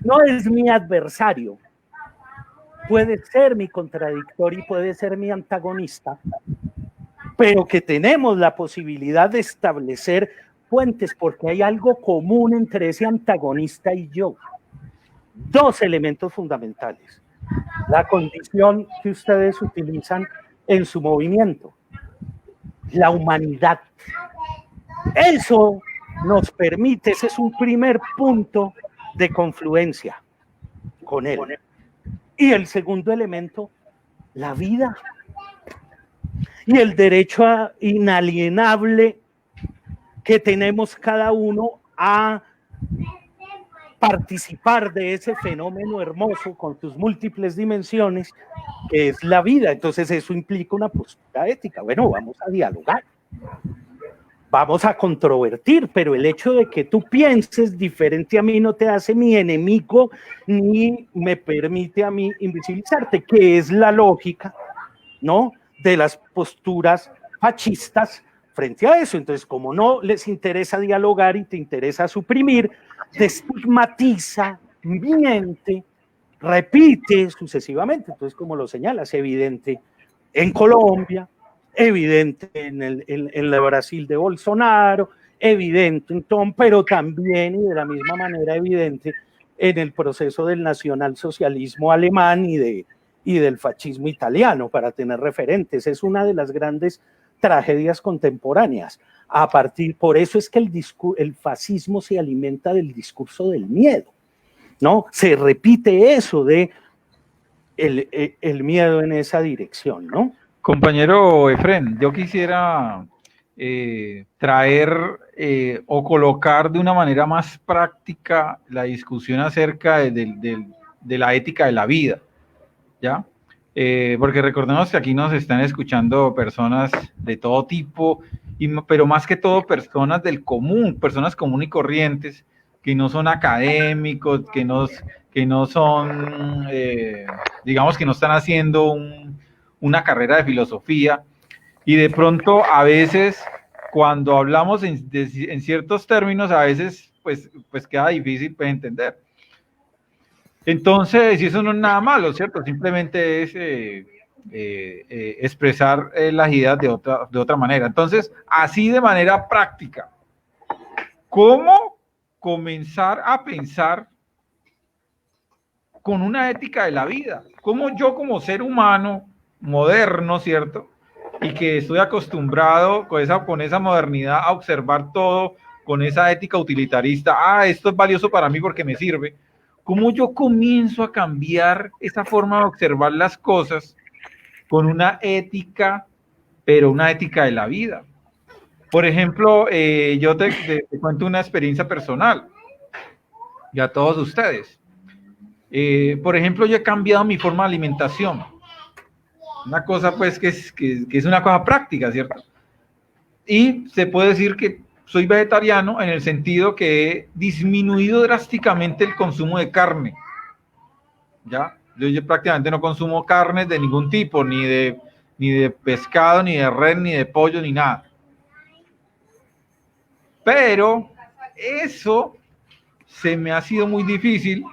no es mi adversario, puede ser mi contradictorio y puede ser mi antagonista, pero que tenemos la posibilidad de establecer puentes porque hay algo común entre ese antagonista y yo. Dos elementos fundamentales. La condición que ustedes utilizan en su movimiento, la humanidad. Eso nos permite, ese es un primer punto de confluencia con él. Y el segundo elemento, la vida. Y el derecho inalienable que tenemos cada uno a participar de ese fenómeno hermoso con sus múltiples dimensiones, que es la vida. Entonces eso implica una postura ética. Bueno, vamos a dialogar, vamos a controvertir, pero el hecho de que tú pienses diferente a mí no te hace mi enemigo ni me permite a mí invisibilizarte, que es la lógica, ¿no?, de las posturas fascistas frente a eso. Entonces, como no les interesa dialogar y te interesa suprimir, te estigmatiza, miente, repite sucesivamente. Entonces, como lo señalas, evidente en Colombia, evidente en el Brasil de Bolsonaro, evidente en Tom, pero también y de la misma manera evidente en el proceso del nacionalsocialismo alemán y del fascismo italiano, para tener referentes. Es una de las grandes tragedias contemporáneas. Por eso es que el fascismo se alimenta del discurso del miedo, ¿no? Se repite eso de el miedo en esa dirección, ¿no? Compañero Efren, yo quisiera traer o colocar de una manera más práctica la discusión acerca de la ética de la vida, ¿ya? Porque recordemos que aquí nos están escuchando personas de todo tipo, pero más que todo personas del común, personas comunes y corrientes, que no son académicos, que no son, digamos que no están haciendo una carrera de filosofía, y de pronto a veces cuando hablamos en ciertos términos, a veces pues queda difícil pues, entender. Entonces, y eso no es nada malo, ¿cierto? Simplemente es expresar las ideas de otra manera. Entonces, así de manera práctica, ¿cómo comenzar a pensar con una ética de la vida? ¿Cómo yo como ser humano moderno, ¿cierto? Y que estoy acostumbrado con esa modernidad a observar todo con esa ética utilitarista, esto es valioso para mí porque me sirve. ¿Cómo yo comienzo a cambiar esa forma de observar las cosas con una ética, pero una ética de la vida? Por ejemplo, yo te cuento una experiencia personal y a todos ustedes. Por ejemplo, yo he cambiado mi forma de alimentación. Una cosa, pues, que es una cosa práctica, ¿cierto? Y se puede decir que soy vegetariano en el sentido que he disminuido drásticamente el consumo de carne. ¿Ya? Yo prácticamente no consumo carnes de ningún tipo, ni de pescado, ni de res, ni de pollo, ni nada. Pero eso se me ha sido muy difícil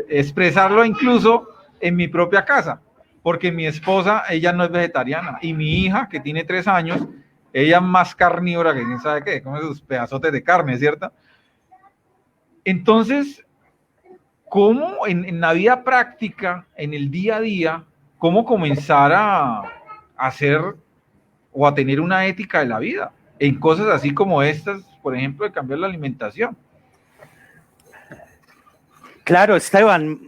expresarlo incluso en mi propia casa, porque mi esposa, ella no es vegetariana, y mi hija, que tiene 3 años, ella es más carnívora que quién sabe qué, come sus pedazotes de carne, ¿cierto? Entonces, cómo en la vida práctica, en el día a día, cómo comenzar a hacer o a tener una ética de la vida, en cosas así como estas, por ejemplo, de cambiar la alimentación. Claro, Esteban.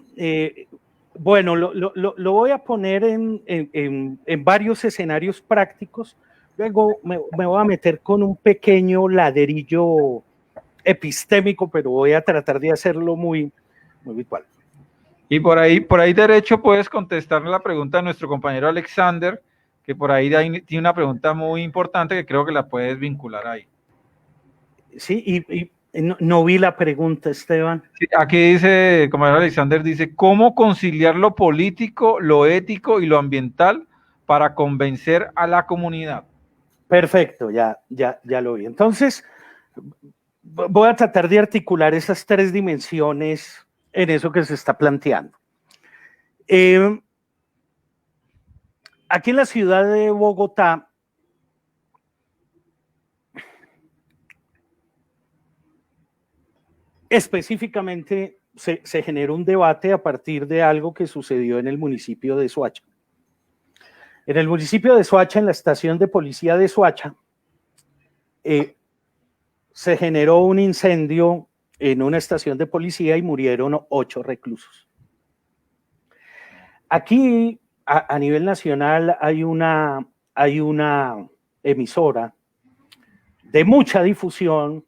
Bueno, lo voy a poner en varios escenarios prácticos. Luego me voy a meter con un pequeño ladrillo epistémico, pero voy a tratar de hacerlo muy virtual. Y por ahí derecho puedes contestar la pregunta de nuestro compañero Alexander, que por ahí tiene una pregunta muy importante que creo que la puedes vincular ahí. Sí, y no vi la pregunta, Esteban. Sí, aquí dice, el compañero Alexander dice, ¿cómo conciliar lo político, lo ético y lo ambiental para convencer a la comunidad? Perfecto, ya lo vi. Entonces, voy a tratar de articular esas tres dimensiones en eso que se está planteando. Aquí en la ciudad de Bogotá, específicamente se generó un debate a partir de algo que sucedió en el municipio de Soacha. En el municipio de Soacha, en la estación de policía de Soacha, se generó un incendio en una estación de policía y murieron 8 reclusos. Aquí, a nivel nacional, hay una emisora de mucha difusión,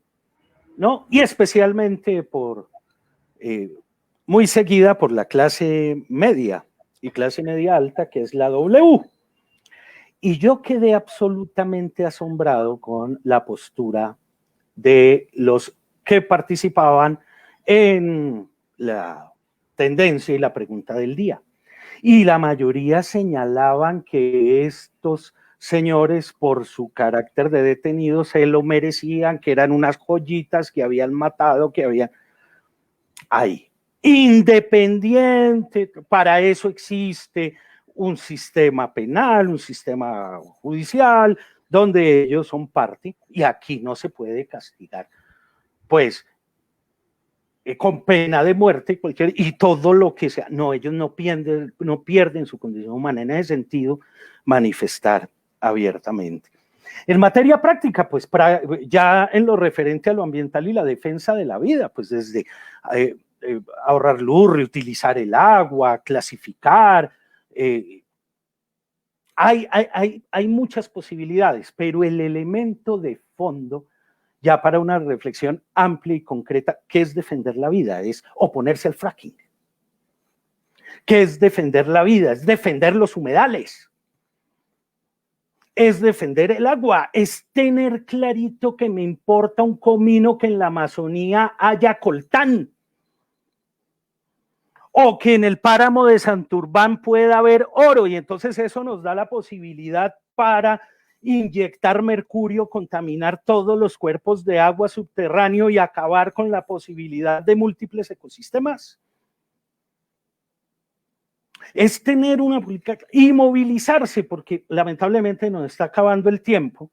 ¿no? Y especialmente muy seguida por la clase media y clase media alta, que es la W. Y yo quedé absolutamente asombrado con la postura de los que participaban en la tendencia y la pregunta del día. Y la mayoría señalaban que estos señores, por su carácter de detenidos, se lo merecían, que eran unas joyitas que habían matado, que habían... Ahí. Independiente, para eso existe un sistema penal, un sistema judicial, donde ellos son parte, y aquí no se puede castigar, pues, con pena de muerte, y todo lo que sea. No, ellos no pierden su condición humana, en ese sentido, manifestar abiertamente. En materia práctica, pues, ya en lo referente a lo ambiental y la defensa de la vida, pues desde ahorrar luz, reutilizar el agua, clasificar, hay muchas posibilidades, pero el elemento de fondo, ya para una reflexión amplia y concreta, ¿qué es defender la vida? Es oponerse al fracking. ¿Qué es defender la vida? Es defender los humedales. Es defender el agua. Es tener clarito que me importa un comino que en la Amazonía haya coltán. O que en el páramo de Santurbán pueda haber oro, y entonces eso nos da la posibilidad para inyectar mercurio, contaminar todos los cuerpos de agua subterráneo y acabar con la posibilidad de múltiples ecosistemas. Es tener una política y movilizarse, porque lamentablemente nos está acabando el tiempo,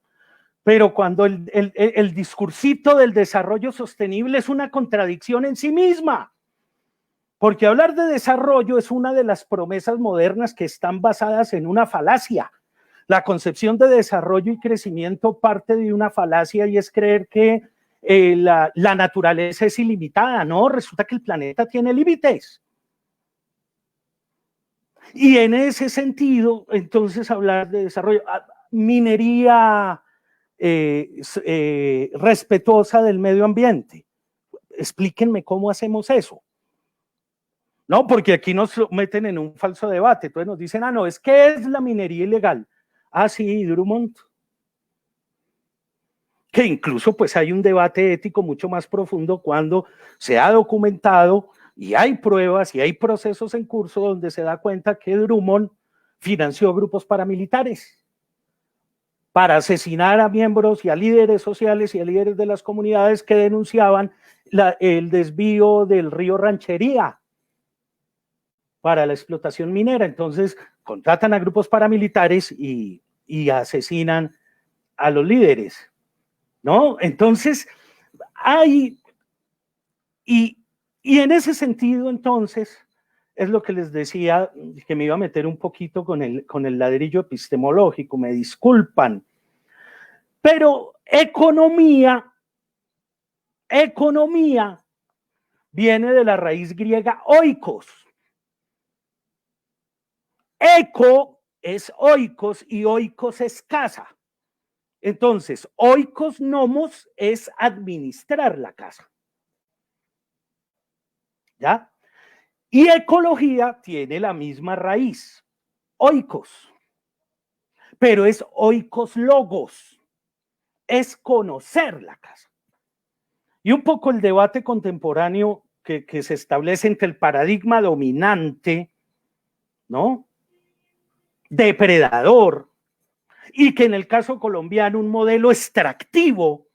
pero cuando el discursito del desarrollo sostenible es una contradicción en sí misma. Porque hablar de desarrollo es una de las promesas modernas que están basadas en una falacia. La concepción de desarrollo y crecimiento parte de una falacia, y es creer que la naturaleza es ilimitada. No, resulta que el planeta tiene límites. Y en ese sentido, entonces, hablar de desarrollo, minería respetuosa del medio ambiente. Explíquenme cómo hacemos eso. No, porque aquí nos meten en un falso debate. Entonces nos dicen, no, es que es la minería ilegal. Ah, sí, Drummond. Que incluso pues hay un debate ético mucho más profundo cuando se ha documentado y hay pruebas y hay procesos en curso donde se da cuenta que Drummond financió grupos paramilitares para asesinar a miembros y a líderes sociales y a líderes de las comunidades que denunciaban el desvío del río Ranchería para la explotación minera. Entonces contratan a grupos paramilitares y asesinan a los líderes, ¿no? Entonces hay, y Y en ese sentido, entonces, es lo que les decía, que me iba a meter un poquito con el ladrillo epistemológico, me disculpan, pero economía viene de la raíz griega oikos. Eco es oikos y oikos es casa. Entonces, oikos nomos es administrar la casa. ¿Ya? Y ecología tiene la misma raíz, oikos, pero es oikos logos, es conocer la casa. Y un poco el debate contemporáneo que se establece entre el paradigma dominante, ¿no? Depredador, y que en el caso colombiano un modelo extractivo,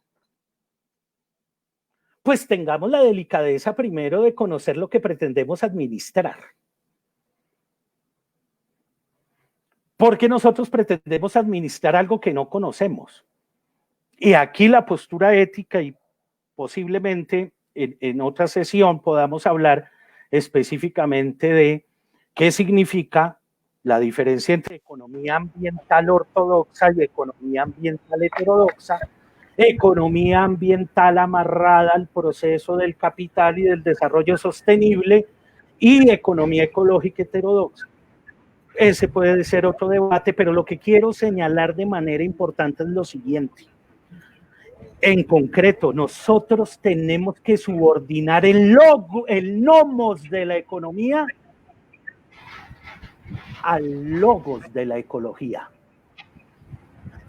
pues tengamos la delicadeza primero de conocer lo que pretendemos administrar. Porque nosotros pretendemos administrar algo que no conocemos. Y aquí la postura ética, y posiblemente en otra sesión podamos hablar específicamente de qué significa la diferencia entre economía ambiental ortodoxa y economía ambiental heterodoxa, economía ambiental amarrada al proceso del capital y del desarrollo sostenible, y economía ecológica heterodoxa. Ese puede ser otro debate, pero lo que quiero señalar de manera importante es lo siguiente. En concreto, nosotros tenemos que subordinar el nomos de la economía al logos de la ecología.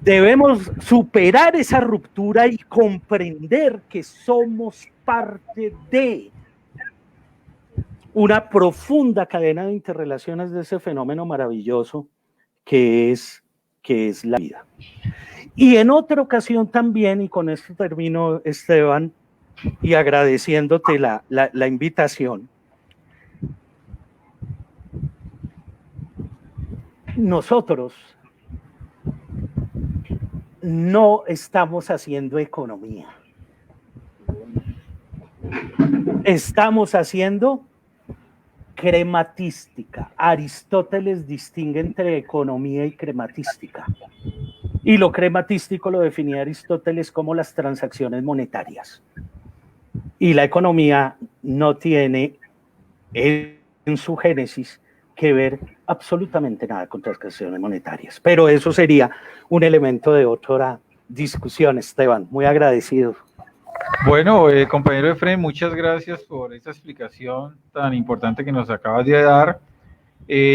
Debemos superar esa ruptura y comprender que somos parte de una profunda cadena de interrelaciones de ese fenómeno maravilloso que es la vida. Y en otra ocasión también, y con esto termino, Esteban, y agradeciéndote la invitación, nosotros no estamos haciendo economía. Estamos haciendo crematística. Aristóteles distingue entre economía y crematística. Y lo crematístico lo definía Aristóteles como las transacciones monetarias. Y la economía no tiene en su génesis que ver absolutamente nada con transacciones monetarias. Pero eso sería un elemento de otra discusión, Esteban. Muy agradecido. Bueno, compañero Efraín, muchas gracias por esta explicación tan importante que nos acabas de dar.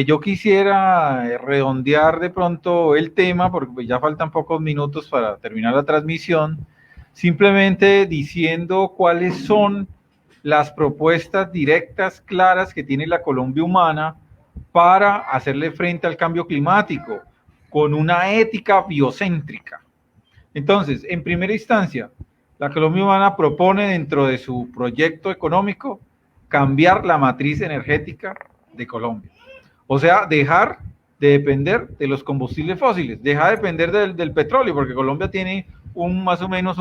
Yo quisiera redondear de pronto el tema, porque ya faltan pocos minutos para terminar la transmisión, simplemente diciendo cuáles son las propuestas directas, claras que tiene la Colombia humana para hacerle frente al cambio climático, con una ética biocéntrica. Entonces, en primera instancia, la Colombia humana propone dentro de su proyecto económico cambiar la matriz energética de Colombia. O sea, dejar de depender de los combustibles fósiles, dejar de depender del petróleo, porque Colombia tiene más o menos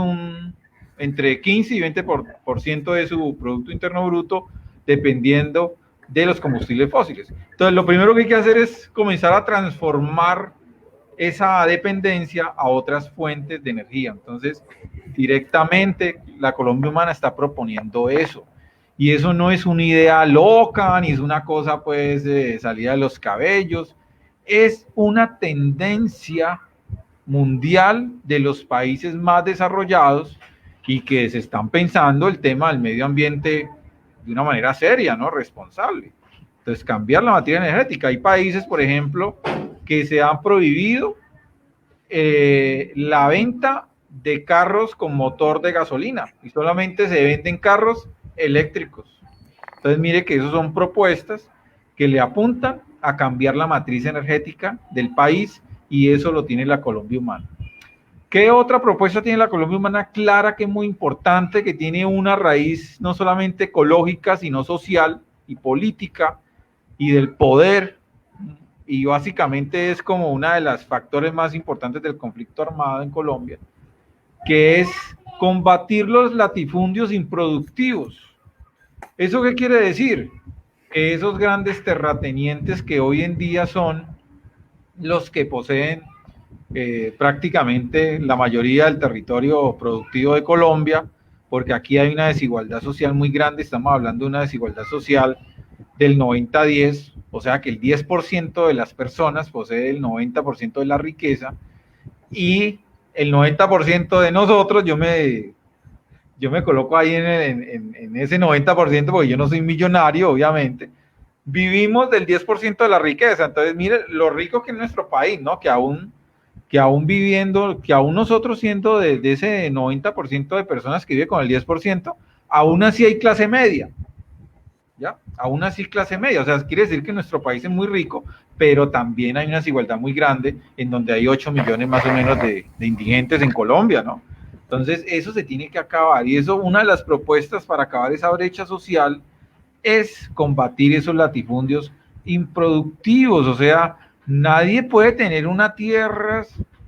entre 15 y 20% de su Producto Interno Bruto dependiendo de los combustibles fósiles. Entonces, lo primero que hay que hacer es comenzar a transformar esa dependencia a otras fuentes de energía. Entonces, directamente la Colombia humana está proponiendo eso. Y eso no es una idea loca, ni es una cosa pues salida de los cabellos, es una tendencia mundial de los países más desarrollados y que se están pensando el tema del medio ambiente de una manera seria, ¿no? Responsable. Entonces, cambiar la materia energética. Hay países, por ejemplo, que se han prohibido la venta de carros con motor de gasolina y solamente se venden carros eléctricos. Entonces, mire que esas son propuestas que le apuntan a cambiar la matriz energética del país y eso lo tiene la Colombia humana. ¿Qué otra propuesta tiene la Colombia humana clara que es muy importante, que tiene una raíz no solamente ecológica, sino social y política y del poder? Y básicamente es como una de las factores más importantes del conflicto armado en Colombia, que es combatir los latifundios improductivos. ¿Eso qué quiere decir? Que esos grandes terratenientes que hoy en día son los que poseen prácticamente la mayoría del territorio productivo de Colombia, porque aquí hay una desigualdad social muy grande, estamos hablando de una desigualdad social del 90-10, o sea que el 10% de las personas posee el 90% de la riqueza y el 90% de nosotros, yo me coloco ahí en ese 90% porque yo no soy millonario, obviamente, vivimos del 10% de la riqueza. Entonces, mire lo rico que es nuestro país, ¿no? Que aún viviendo, que aún nosotros siendo de ese 90% de personas que vive con el 10%, aún así hay clase media, ¿ya? Aún así clase media, o sea, quiere decir que nuestro país es muy rico, pero también hay una desigualdad muy grande en donde hay 8 millones más o menos de indigentes en Colombia, ¿no? Entonces, eso se tiene que acabar y eso, una de las propuestas para acabar esa brecha social es combatir esos latifundios improductivos, o sea, nadie puede tener una tierra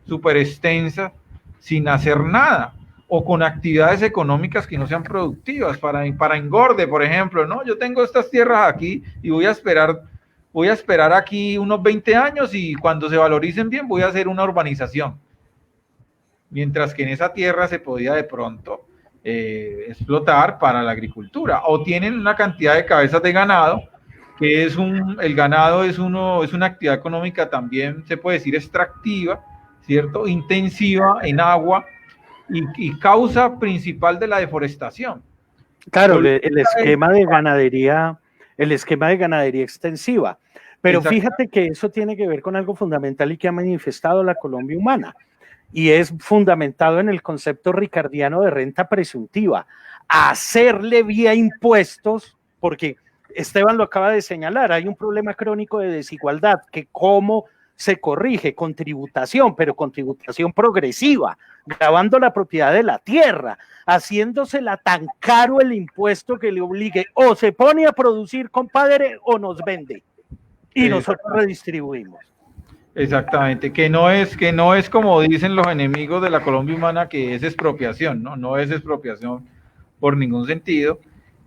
súper extensa sin hacer nada o con actividades económicas que no sean productivas para engorde, por ejemplo, ¿no? Yo tengo estas tierras aquí y voy a esperar aquí unos 20 años y cuando se valoricen bien voy a hacer una urbanización. Mientras que en esa tierra se podía de pronto explotar para la agricultura, o tienen una cantidad de cabezas de ganado, que el ganado es una actividad económica también, se puede decir, extractiva, ¿cierto? Intensiva en agua y causa principal de la deforestación. Claro, el esquema de ganadería, extensiva. Pero fíjate que eso tiene que ver con algo fundamental y que ha manifestado la Colombia humana, y es fundamentado en el concepto ricardiano de renta presuntiva, hacerle vía impuestos, porque Esteban lo acaba de señalar, hay un problema crónico de desigualdad, que cómo se corrige con tributación, pero con tributación progresiva, grabando la propiedad de la tierra, haciéndosela tan caro el impuesto que le obligue, o se pone a producir, compadre, o nos vende, y nosotros redistribuimos. Exactamente, que no es como dicen los enemigos de la Colombia humana, que es expropiación, ¿no? No es expropiación por ningún sentido.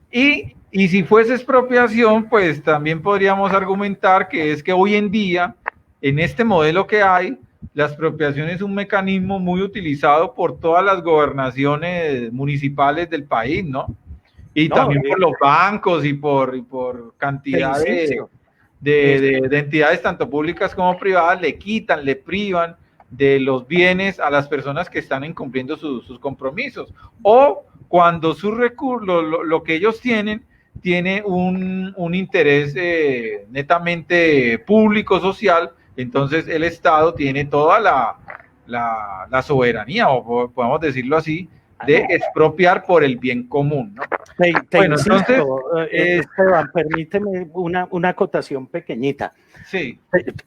Y si fuese expropiación, pues también podríamos argumentar que es que hoy en día, en este modelo que hay, la expropiación es un mecanismo muy utilizado por todas las gobernaciones municipales del país, ¿no? Y también por los bancos y por cantidad de entidades tanto públicas como privadas, le quitan, le privan de los bienes a las personas que están incumpliendo sus compromisos, o cuando sus recursos, lo que ellos tiene un interés netamente público, social, entonces el Estado tiene toda la soberanía, o podemos decirlo así, de expropiar por el bien común, ¿no? Bueno, entonces, Esteban, permíteme una acotación pequeñita. Sí.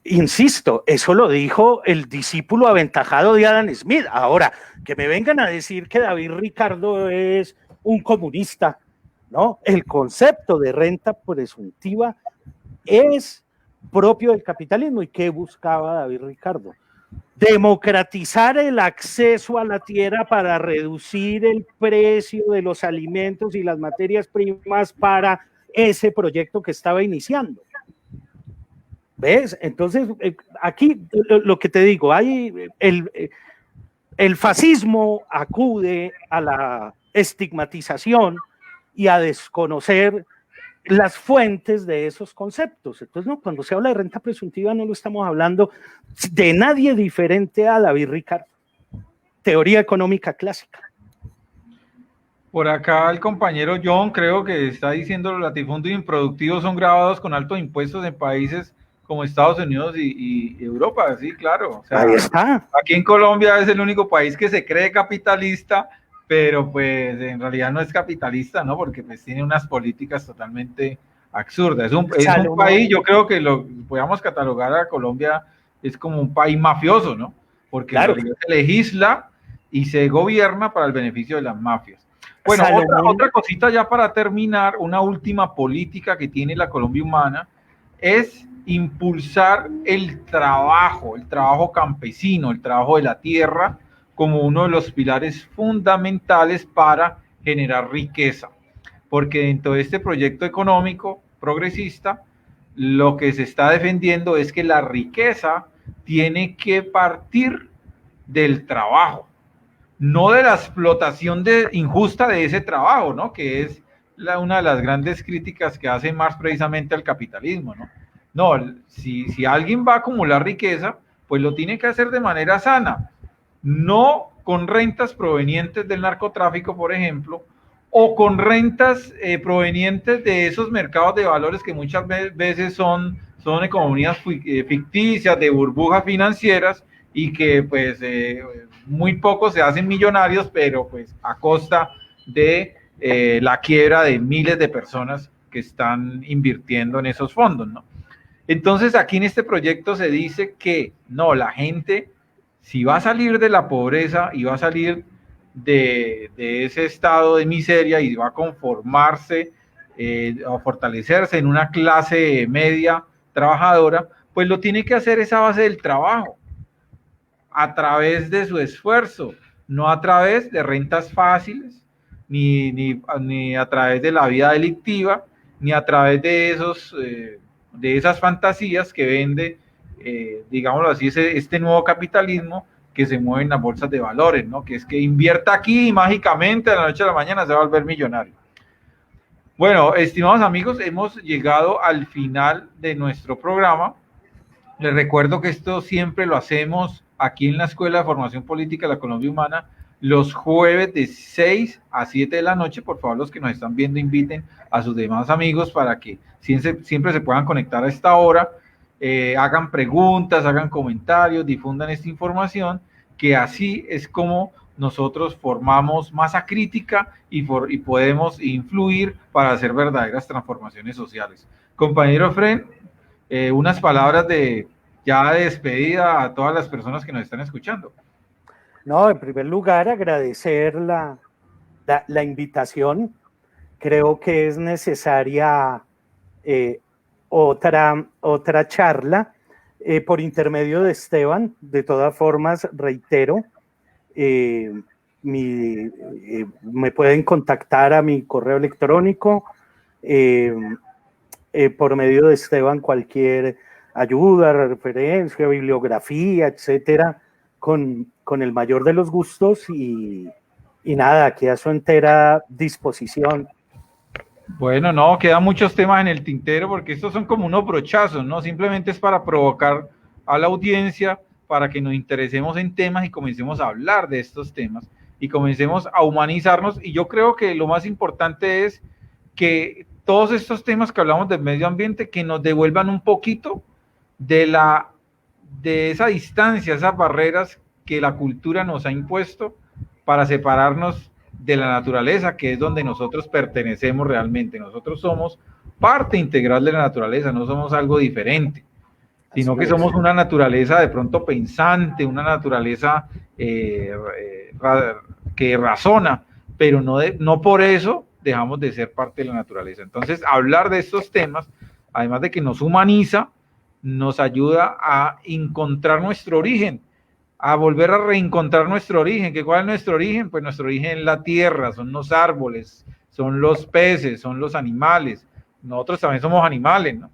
Insisto, eso lo dijo el discípulo aventajado de Adam Smith. Ahora, que me vengan a decir que David Ricardo es un comunista, ¿no? El concepto de renta presuntiva es propio del capitalismo. ¿Y qué buscaba David Ricardo? Democratizar el acceso a la tierra para reducir el precio de los alimentos y las materias primas para ese proyecto que estaba iniciando. ¿Ves? Entonces, aquí lo que te digo, hay el fascismo acude a la estigmatización y a desconocer las fuentes de esos conceptos. Entonces, no, cuando se habla de renta presuntiva no lo estamos hablando de nadie diferente a David Ricardo. Teoría económica clásica. Por acá el compañero John creo que está diciendo los latifundios improductivos son grabados con altos impuestos en países como Estados Unidos y Europa, sí, claro. O sea, ahí está. Aquí en Colombia es el único país que se cree capitalista, pero pues en realidad no es capitalista, ¿no? Porque pues tiene unas políticas totalmente absurdas. Es un país, yo creo que lo podemos catalogar a Colombia, es como un país mafioso, ¿no? Porque claro, se legisla y se gobierna para el beneficio de las mafias. Bueno, otra cosita ya para terminar, una última política que tiene la Colombia humana es impulsar el trabajo campesino, el trabajo de la tierra, como uno de los pilares fundamentales para generar riqueza. porque dentro de este proyecto económico progresista, lo que se está defendiendo es que la riqueza tiene que partir del trabajo, no de la explotación injusta de ese trabajo, ¿no? Que es una de las grandes críticas que hace Marx precisamente al capitalismo, ¿no? No, si alguien va a acumular riqueza, pues lo tiene que hacer de manera sana, no con rentas provenientes del narcotráfico, por ejemplo, o con rentas provenientes de esos mercados de valores que muchas veces son economías ficticias, de burbujas financieras, y que pues muy pocos se hacen millonarios, pero pues a costa de la quiebra de miles de personas que están invirtiendo en esos fondos, ¿no? Entonces aquí en este proyecto se dice que no, la gente, si va a salir de la pobreza y va a salir de ese estado de miseria y va a conformarse a fortalecerse en una clase media trabajadora, pues lo tiene que hacer esa base del trabajo, a través de su esfuerzo, no a través de rentas fáciles, ni a través de la vida delictiva, ni a través de esas fantasías que vende, digámoslo así, este nuevo capitalismo que se mueve en las bolsas de valores, ¿no? Que es que invierta aquí y mágicamente de la noche a la mañana se va a volver millonario. Bueno, estimados amigos, hemos llegado al final de nuestro programa. Les recuerdo que esto siempre lo hacemos aquí en la Escuela de Formación Política de la Colombia Humana, los jueves de 6 a 7 de la noche. Por favor, los que nos están viendo, inviten a sus demás amigos para que siempre se puedan conectar a esta hora, hagan preguntas, hagan comentarios, difundan esta información, que así es como nosotros formamos masa crítica y podemos influir para hacer verdaderas transformaciones sociales. Compañero Efren, unas palabras de despedida a todas las personas que nos están escuchando. No, en primer lugar, agradecer la invitación. Creo que es necesaria otra charla por intermedio de Esteban. De todas formas, reitero, me pueden contactar a mi correo electrónico, por medio de Esteban, cualquier ayuda, referencia, bibliografía, etcétera, con el mayor de los gustos, y nada, aquí a su entera disposición. Bueno, no, quedan muchos temas en el tintero porque estos son como unos brochazos, ¿no? Simplemente es para provocar a la audiencia para que nos interesemos en temas y comencemos a hablar de estos temas y comencemos a humanizarnos. Y yo creo que lo más importante es que todos estos temas que hablamos del medio ambiente, que nos devuelvan un poquito de esa distancia, esas barreras que la cultura nos ha impuesto para separarnos de la naturaleza, que es donde nosotros pertenecemos realmente. Nosotros somos parte integral de la naturaleza, no somos algo diferente, sino que somos una naturaleza de pronto pensante, una naturaleza que razona, pero no por eso dejamos de ser parte de la naturaleza. Entonces, hablar de estos temas, además de que nos humaniza, nos ayuda a encontrar nuestro origen, a volver a reencontrar nuestro origen. ¿Cuál es nuestro origen? Pues nuestro origen es la tierra, son los árboles, son los peces, son los animales. Nosotros también somos animales, ¿no?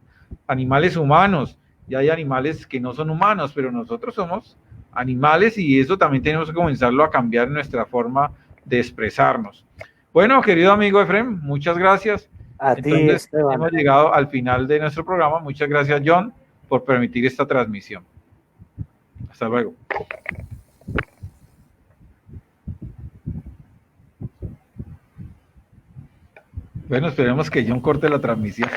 Animales humanos, y hay animales que no son humanos, pero nosotros somos animales, y eso también tenemos que comenzarlo a cambiar en nuestra forma de expresarnos. Bueno, querido amigo Efren, muchas gracias. A ti, Esteban. Hemos llegado al final de nuestro programa. Muchas gracias, John, por permitir esta transmisión. Hasta luego. Bueno, esperemos que John corte la transmisión.